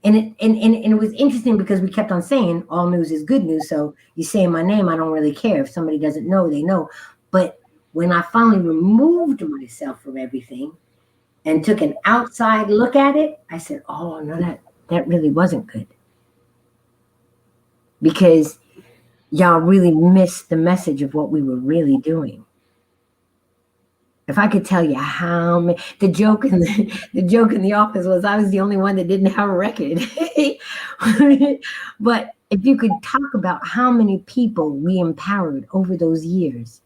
And it was interesting because we kept on saying all news is good news. So you saying my name, I don't really care. If somebody doesn't know, they know. But when I finally removed myself from everything and took an outside look at it, I said, oh, no, that really wasn't good. Because y'all really missed the message of what we were really doing. If I could tell you how many, the joke in the office was I was the only one that didn't have a record. But if you could talk about how many people we empowered over those years,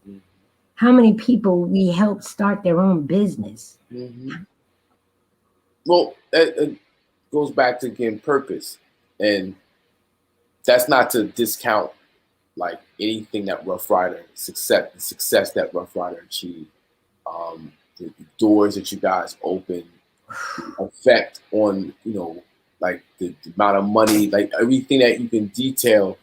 how many people we helped start their own business. Mm-hmm. Well, it goes back to, again, purpose. And that's not to discount like anything that Rough Rider, the success that Rough Rider achieved. The doors that you guys open, the effect on, you know, like the amount of money, like everything that you can detail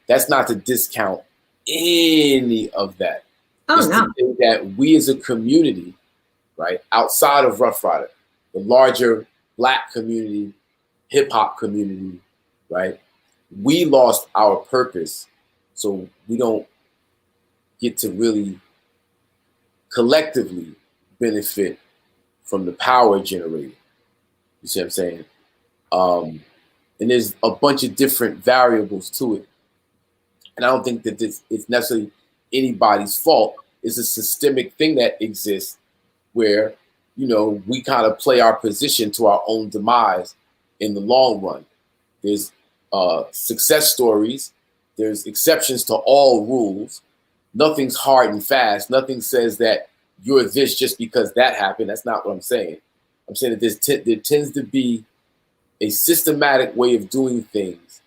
that's not to discount any of that. Oh, it's no. to say that we as a community, right, outside of Rough Rider, the larger Black community, hip hop community, right, we lost our purpose. So we don't get to really collectively benefit from the power generated. You see what I'm saying? And there's a bunch of different variables to it. And I don't think that it's necessarily anybody's fault. It's a systemic thing that exists where, you know, we kind of play our position to our own demise in the long run. There's success stories. There's exceptions to all rules. Nothing's hard and fast. Nothing says that you're this just because that happened. That's not what I'm saying. I'm saying that there tends to be a systematic way of doing things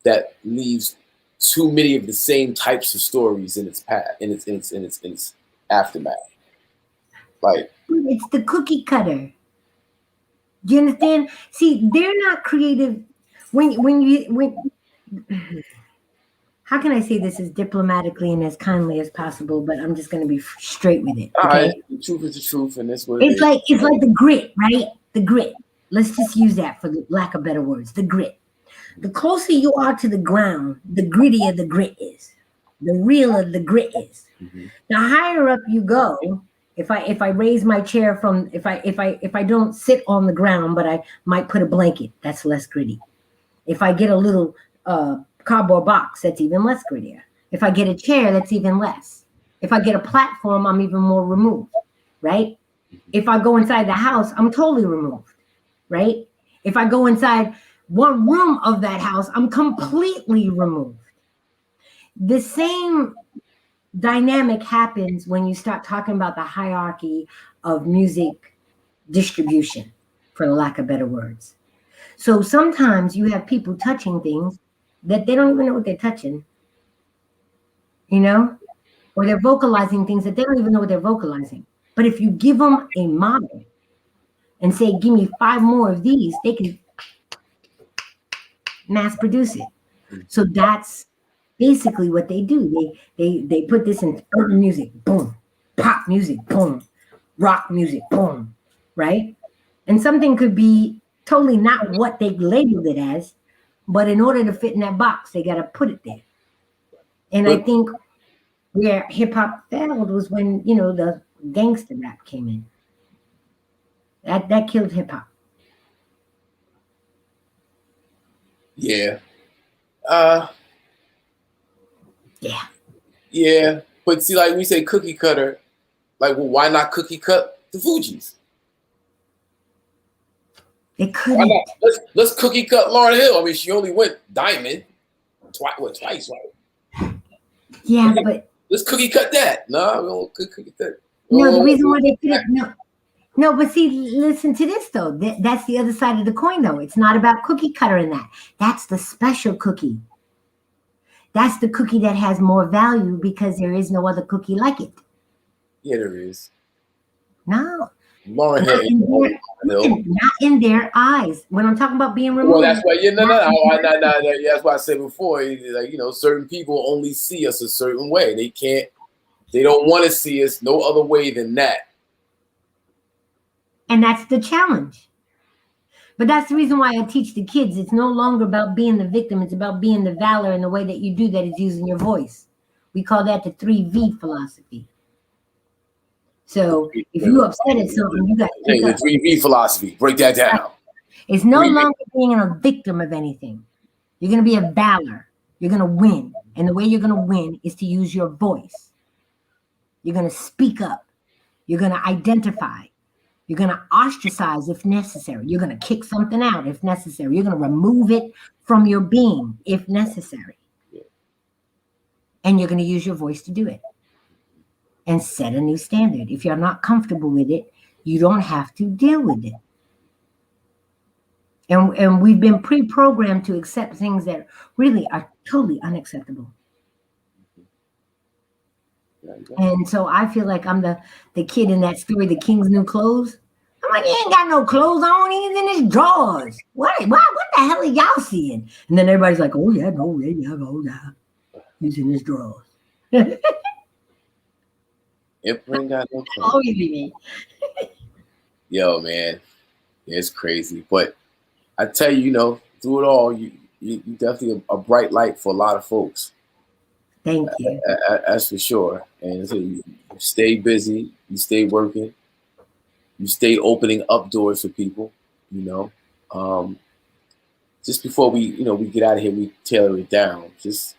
that leaves too many of the same types of stories in its path, in its aftermath. Like, it's the cookie cutter. Do you understand? See, they're not creative. When how can I say this as diplomatically and as kindly as possible? But I'm just going to be straight with it. Okay? All right, the truth is the truth, and that's what it's like the grit, right? The grit. Let's just use that for the lack of better words. The grit. The closer you are to the ground, the grittier the grit is. The realer the grit is. Mm-hmm. The higher up you go, if I raise my chair from if I don't sit on the ground, but I might put a blanket, that's less gritty. If I get a little cardboard box, that's even less grittier. If I get a chair, that's even less. If I get a platform, I'm even more removed, right? If I go inside the house, I'm totally removed, right? If I go inside one room of that house, I'm completely removed. The same dynamic happens when you start talking about the hierarchy of music distribution, for the lack of better words. So sometimes you have people touching things that they don't even know what they're touching, you know, or they're vocalizing things that they don't even know what they're vocalizing. But if you give them a model and say, give me 5 more of these, they can mass produce it. So that's basically what they do. They put this in urban music, boom, pop music, boom, rock music, boom, right? And something could be totally not what they labeled it as, but in order to fit in that box, they got to put it there. And I think where hip hop failed was when, you know, the gangster rap came in. That killed hip hop. Yeah. Yeah. Yeah. But see, like we say cookie cutter, like, well, why not cookie cut the Fugees? They couldn't. Let's cookie cut Lauryn Hill. I mean, she only went diamond twice, right? Yeah, but let's cookie cut that. No, we don't cookie cut. No, the reason why they couldn't. No, but see, listen to this though. That's the other side of the coin, though. It's not about cookie cutter in that. That's the special cookie. That's the cookie that has more value because there is no other cookie like it. Yeah, there is. No. Lauryn Hill. Not in their eyes. When I'm talking about being removed. Well, that's why. Yeah, no. That's why I said before. Like, you know, certain people only see us a certain way. They can't. They don't want to see us no other way than that. And that's the challenge. But that's the reason why I teach the kids. It's no longer about being the victim. It's about being the valor, and the way that you do that is using your voice. We call that the 3V philosophy. So if you upset at something, you got to the 3V philosophy. Break that down. It's no longer being a victim of anything. You're going to be a valor. You're going to win. And the way you're going to win is to use your voice. You're going to speak up. You're going to identify. You're going to ostracize if necessary. You're going to kick something out if necessary. You're going to remove it from your being if necessary. And you're going to use your voice to do it. And set a new standard. If you're not comfortable with it, you don't have to deal with it. And we've been pre-programmed to accept things that really are totally unacceptable. And so I feel like I'm the kid in that story, The King's New Clothes. I'm like, he ain't got no clothes on, he's in his drawers. What the hell are y'all seeing? And then everybody's like, oh yeah, no, yeah. He's in his drawers. It ain't got no clothes. Yo, man, it's crazy. But I tell you, you know, through it all, you definitely a bright light for a lot of folks. Thank you. That's for sure. And so you stay busy, you stay working, you stay opening up doors for people, you know. Just before we get out of here, we tailor it down. Just,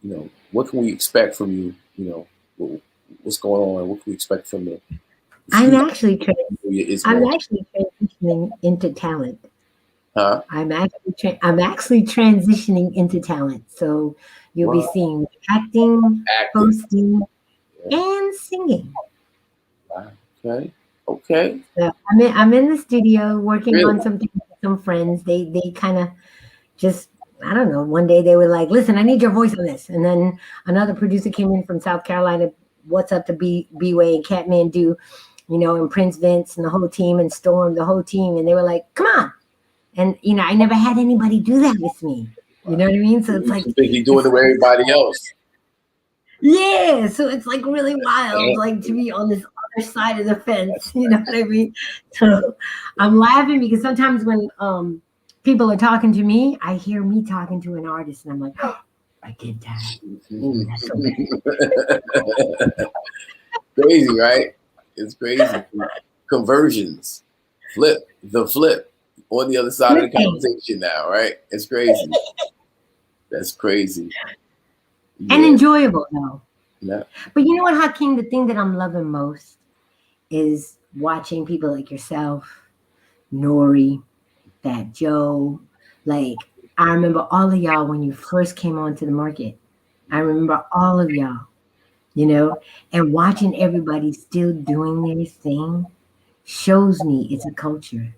you know, what can we expect from you? You know, what's going on? What can we expect from the I'm actually transitioning into talent. Huh? I'm actually transitioning into talent. So you'll be seeing acting, hosting, and singing. Okay. So I'm in the studio working on something with some friends. They kind of just, I don't know, one day they were like, listen, I need your voice on this. And then another producer came in from South Carolina, What's Up to B-Way and Catman Do, you know, and Prince Vince and the whole team and Storm, the whole team. And they were like, come on. And, you know, I never had anybody do that with me. You know what I mean? So it's like. You're doing it with everybody else. Yeah. So it's like really wild, like to be on this other side of the fence. You know what I mean? So I'm laughing because sometimes when people are talking to me, I hear me talking to an artist and I'm like, oh, I did that. Ooh, that's so bad. Crazy, right? It's crazy. Conversions. Flip on the other side of the conversation now, right? It's crazy. That's crazy. Yeah. And enjoyable though. Yeah. But you know what, Hakeem, the thing that I'm loving most is watching people like yourself, Nori, Fat Joe. Like, I remember all of y'all when you first came onto the market. I remember all of y'all, you know, and watching everybody still doing their thing shows me it's a culture.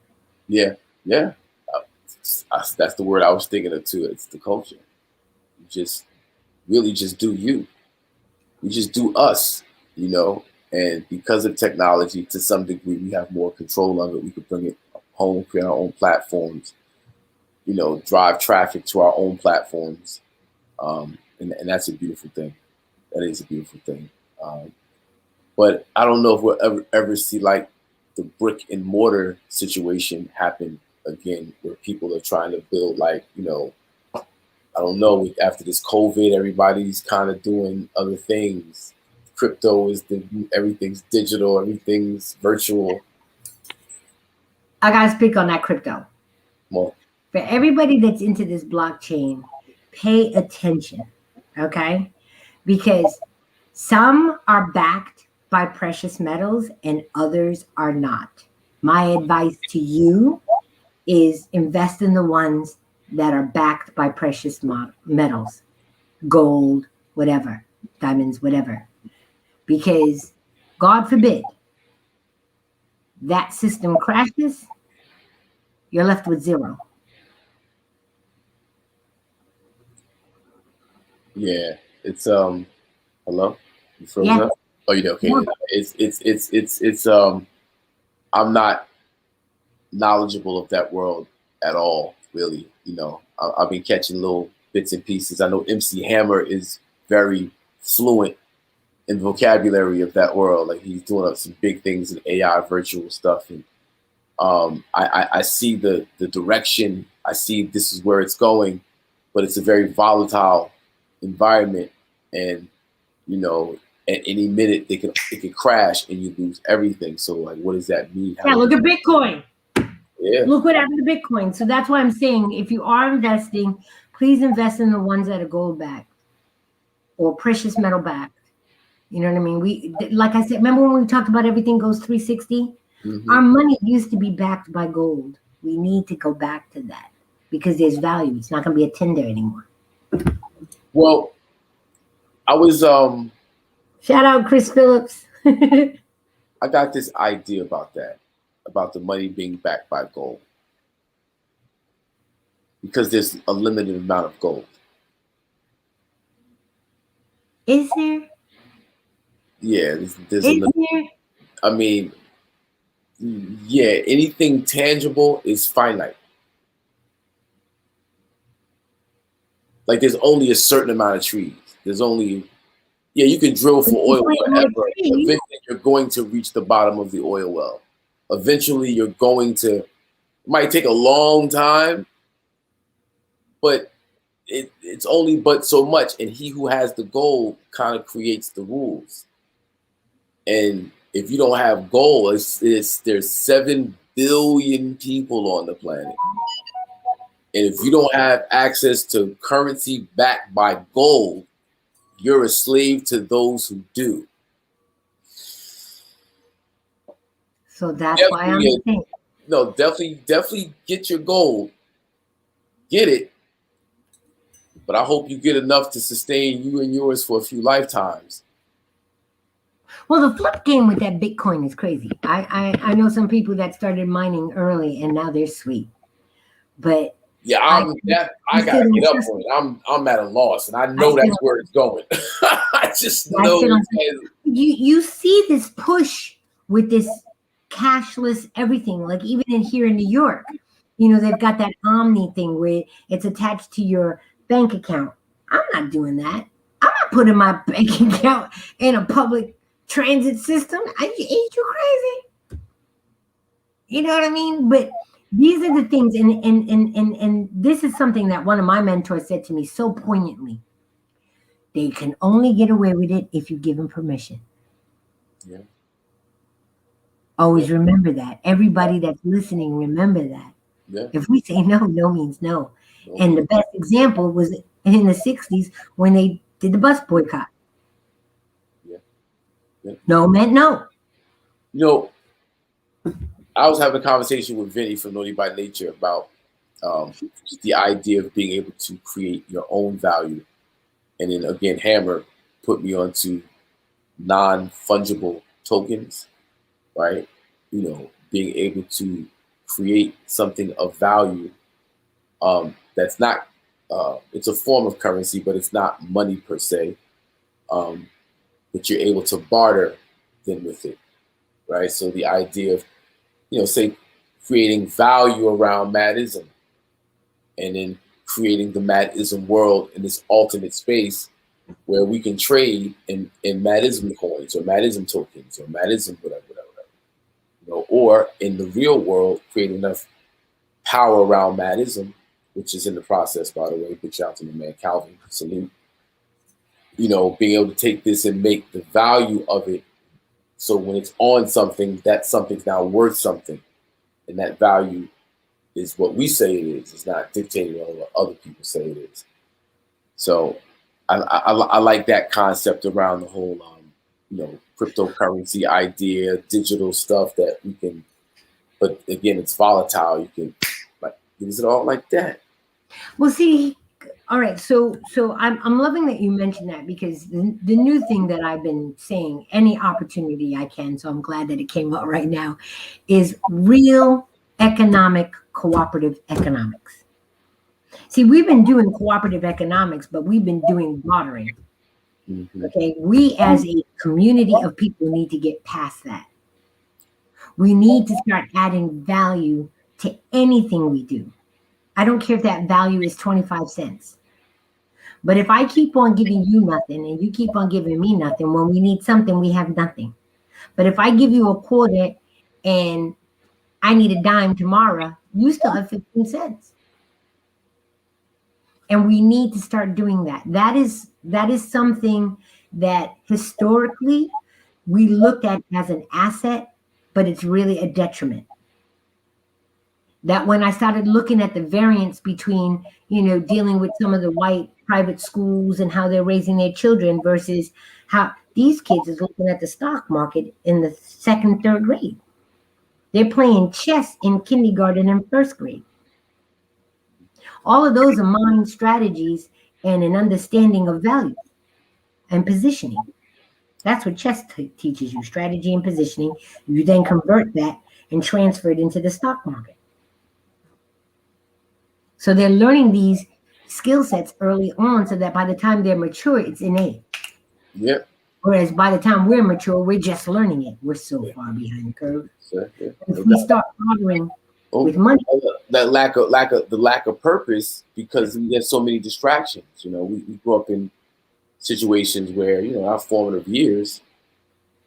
Yeah. That's the word I was thinking of too. It's the culture. You just really just do you. We just do us, you know, And because of technology, to some degree, we have more control of it. We could bring it home, create our own platforms, drive traffic to our own platforms. And that's a beautiful thing. That is a beautiful thing. But I don't know if we'll ever see like the brick and mortar situation happen again, where people are trying to build like, I don't know, after this COVID, everybody's kind of doing other things. Crypto is everything's digital, everything's virtual. I gotta speak on that crypto. Well, For everybody that's into this blockchain, pay attention, okay? Because some are backed by precious metals and others are not. My advice to you is invest in the ones that are backed by precious metals, gold, whatever, diamonds, whatever. Because God forbid that system crashes, you're left with zero. yeah, it's hello? You froze Yeah. up? Oh, you know, okay. Yeah. It's I'm not knowledgeable of that world at all, really. I've been catching little bits and pieces. I know MC Hammer is very fluent in the vocabulary of that world. Like he's doing some big things in AI virtual stuff. And I see the direction. I see this is where it's going, but it's a very volatile environment. And, at any minute it can crash and you lose everything. So like, what does that mean? Yeah, look at Bitcoin. Yeah. Look what happened to Bitcoin. So that's why I'm saying if you are investing, please invest in the ones that are gold backed or precious metal backed. You know what I mean? Like I said, remember when we talked about everything goes 360? Mm-hmm. Our money used to be backed by gold. We need to go back to that because there's value. It's not going to be a tender anymore. Well, I was shout out Chris Phillips. I got this idea about that, about the money being backed by gold, because there's a limited amount of gold. Is there? Yeah, there's Is there? I mean, yeah, anything tangible is finite. Like there's only a certain amount of trees. There's only, you can drill for oil forever. Eventually, you're going to reach the bottom of the oil well. Eventually, you're going to. It might take a long time, but it's only but so much. And he who has the gold kind of creates the rules. And if you don't have gold, there's 7 billion people on the planet. And if you don't have access to currency backed by gold, you're a slave to those who do. So that's why I'm saying. No, definitely get your gold. Get it. But I hope you get enough to sustain you and yours for a few lifetimes. Well, the flip game with that Bitcoin is crazy. I know some people that started mining early and now they're sweet. But yeah, I gotta get up on it. I'm at a loss, and I know that's where it's going. I just know. You see this push with this cashless everything. Like even here in New York, they've got that Omni thing where it's attached to your bank account. I'm not doing that. I'm not putting my bank account in a public transit system. Ain't you crazy? You know what I mean? But these are the things, and this is something that one of my mentors said to me so poignantly. They can only get away with it if you give them permission. Yeah. Always remember that. Everybody that's listening, remember that. Yeah. If we say no, no means no. And the best example was in the 60s when they did the bus boycott. Yeah. No meant no. I was having a conversation with Vinny from Naughty by Nature about the idea of being able to create your own value. And then again, Hammer put me onto non-fungible tokens, right? Being able to create something of value that's not, it's a form of currency, but it's not money per se. But you're able to barter than with it, right? So the idea of, say, creating value around Madism, and then creating the Madism world in this alternate space where we can trade in Madism coins or Madism tokens or Madism whatever. Or in the real world, create enough power around Madism, which is in the process, by the way. Big shout out to my man Calvin. Salute. Being able to take this and make the value of it. So when it's on something, that something's now worth something. And that value is what we say it is. It's not dictated on what other people say it is. So I like that concept around the whole, cryptocurrency idea, digital stuff that we can, but again, it's volatile. You can use it all like that. Well, see, all right. So I'm loving that you mentioned that, because the new thing that I've been saying, any opportunity I can, so I'm glad that it came up right now, is real economic cooperative economics. See, we've been doing cooperative economics, but we've been doing bartering. Mm-hmm. Okay, we as a community of people need to get past that. We need to start adding value to anything we do. I don't care if that value is 25 cents. But if I keep on giving you nothing and you keep on giving me nothing, when we need something, we have nothing. But if I give you a quarter and I need a dime tomorrow, you still have 15 cents. And we need to start doing that. That is something that historically we looked at as an asset, but it's really a detriment. That when I started looking at the variance between, dealing with some of the white private schools and how they're raising their children versus how these kids is looking at the stock market in the 2nd, 3rd grade. They're playing chess in kindergarten and 1st grade. All of those are mind strategies and an understanding of value and positioning. That's what chess teaches you, strategy and positioning. You then convert that and transfer it into the stock market. So they're learning these skill sets early on so that by the time they're mature, it's innate. Yep. Whereas by the time we're mature, we're just learning it. We're so far behind the curve. If we start bothering with money, that lack of purpose, because we have so many distractions. We grew up in situations where our formative years,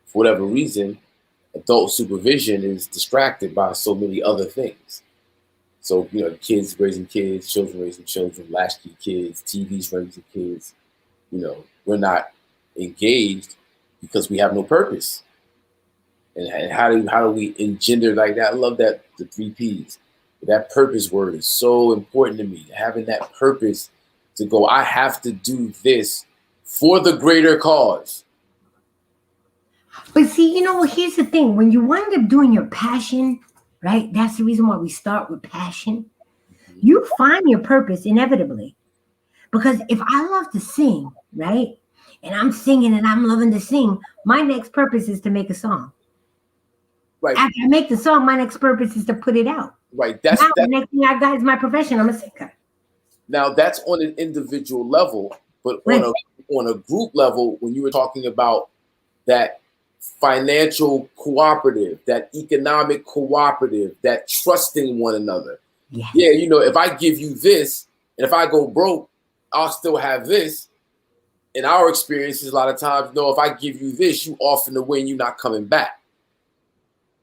for whatever reason, adult supervision is distracted by so many other things. So kids raising kids, children raising children, latchkey kids, TVs raising kids. We're not engaged because we have no purpose. And how do we engender like that? I love that, the 3 Ps. That purpose word is so important to me. Having that purpose to go, I have to do this for the greater cause. But see, here's the thing. When you wind up doing your passion, right? That's the reason why we start with passion. You find your purpose inevitably. Because if I love to sing, right? And I'm singing and I'm loving to sing, my next purpose is to make a song. Right. After I make the song, my next purpose is to put it out. Right. The next thing I got is my profession. I'm a singer. Now that's on an individual level, but right. on a group level, when you were talking about that financial cooperative, that economic cooperative, that trusting one another. Yes. Yeah, if I give you this, and if I go broke, I'll still have this. In our experiences, a lot of times, if I give you this, you off in the wind, you're not coming back.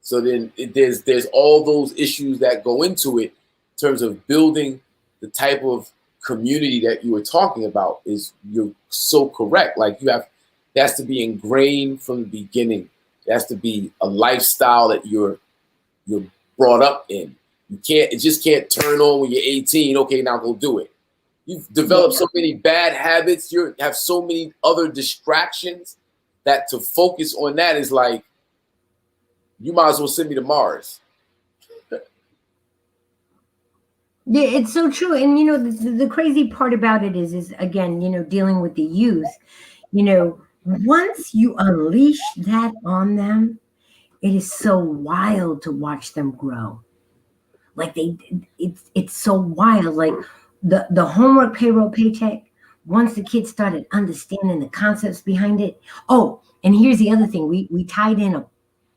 So then there's all those issues that go into it in terms of building the type of community that you were talking about. You're so correct. Like that has to be ingrained from the beginning. It has to be a lifestyle that you're brought up in. It just can't turn on when you're 18. Okay, now go do it. You've developed so many bad habits. You have so many other distractions that to focus on that is like, you might as well send me to Mars. Yeah, it's so true. And, the crazy part about it is again, dealing with the youth, once you unleash that on them, it is so wild to watch them grow. Like it's so wild. Like the homework, payroll, paycheck, once the kids started understanding the concepts behind it. Oh, And here's the other thing. We tied in a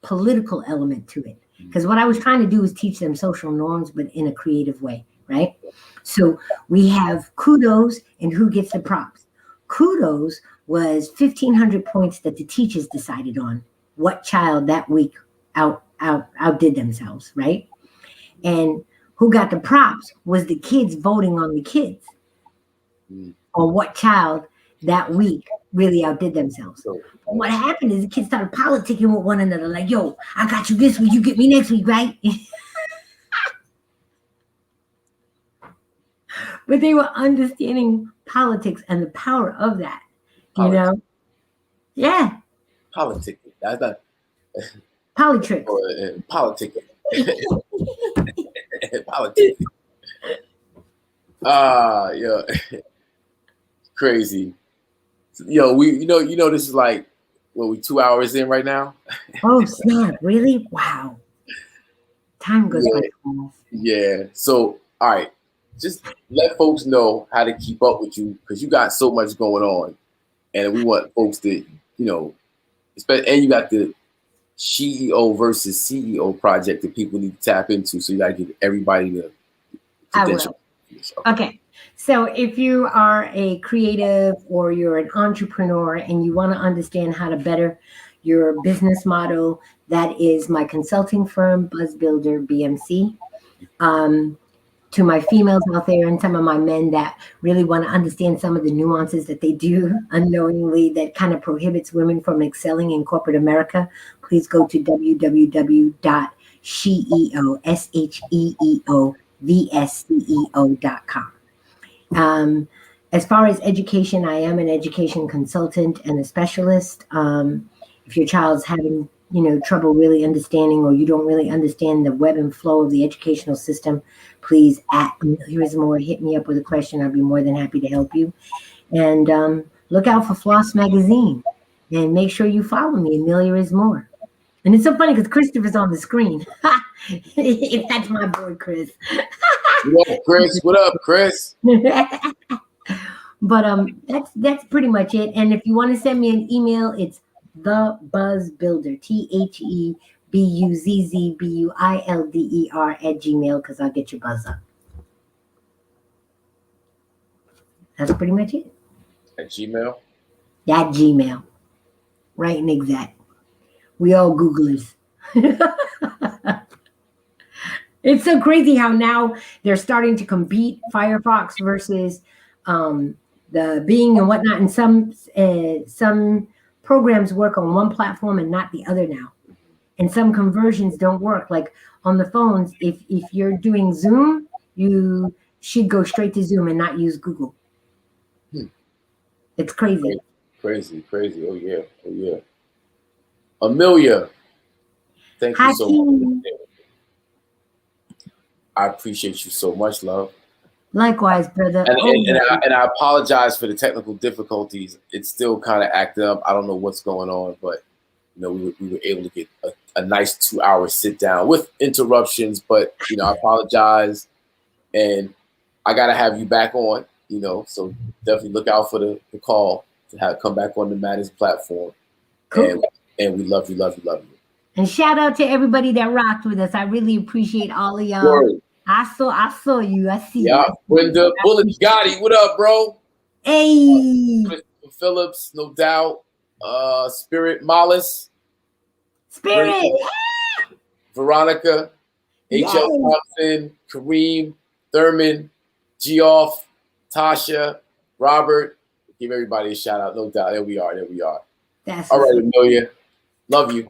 political element to it. Because what I was trying to do was teach them social norms, but in a creative way, right? So we have kudos and who gets the props. Kudos was 1,500 points that the teachers decided on what child that week outdid themselves, right? And who got the props was the kids voting on the kids on what child that week really outdid themselves. What happened is the kids started politicking with one another, like, yo, I got you this week, you get me next week, right? But they were understanding politics and the power of that, you know? Yeah. Politics. That's not Politricks. Politicking. Politics. Yeah. Crazy. Yo, you know, this is like, what, we 2 hours in right now? Oh, snap. Really? Wow. Time goes by fast. Yeah. So, all right. Just let folks know how to keep up with you, because you got so much going on. And we want folks to, and you got the SheEO versus CEO project that people need to tap into. So you got to give everybody the credentials. Okay. So if you are a creative or you're an entrepreneur and you want to understand how to better your business model, that is my consulting firm, Buzz Builder BMC. To my females out there and some of my men that really want to understand some of the nuances that they do unknowingly that kind of prohibits women from excelling in corporate America, please go to www.SheEovsceo.com. As far as education, I am an education consultant and a specialist. If your child's having trouble really understanding, or you don't really understand the web and flow of the educational system, please @Ameliaismore, hit me up with a question. I'll be more than happy to help you. And look out for Floss Magazine, and make sure you follow me, Amelia Is Moore. And it's so funny because Christopher's on the screen. That's my boy, Chris. What up, Chris? What up, Chris? But that's pretty much it. And if you want to send me an email, it's The Buzz Builder, TheBuzzBuilder @gmail, because I'll get your buzz up. That's pretty much it. At Gmail? That Gmail. Right and exact. We all Googlers. It's so crazy how now they're starting to compete Firefox versus the Bing and whatnot. And some programs work on one platform and not the other now. And some conversions don't work. Like on the phones, if you're doing Zoom, you should go straight to Zoom and not use Google. It's crazy. Crazy. Oh, yeah. Amelia, thank you so much. I appreciate you so much, love. Likewise, brother. And I apologize for the technical difficulties. It's still kind of acting up. I don't know what's going on, but we were able to get a nice 2 hour sit down with interruptions. But I apologize, and I gotta have you back on. So definitely look out for the call to come back on the Matters platform. Cool. And we love you. And shout out to everybody that rocked with us. I really appreciate all of y'all. Word. I saw you. I see you. Brenda Bullet Gotti, what up, bro? Hey. Phillips, no doubt. Spirit Mollis. Spirit. Veronica. H.L. Thompson. Kareem. Thurman. Geoff. Tasha. Robert. Give everybody a shout out, no doubt. There we are. That's all right, Amelia. Love you.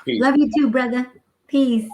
Peace. Love you too, brother. Peace.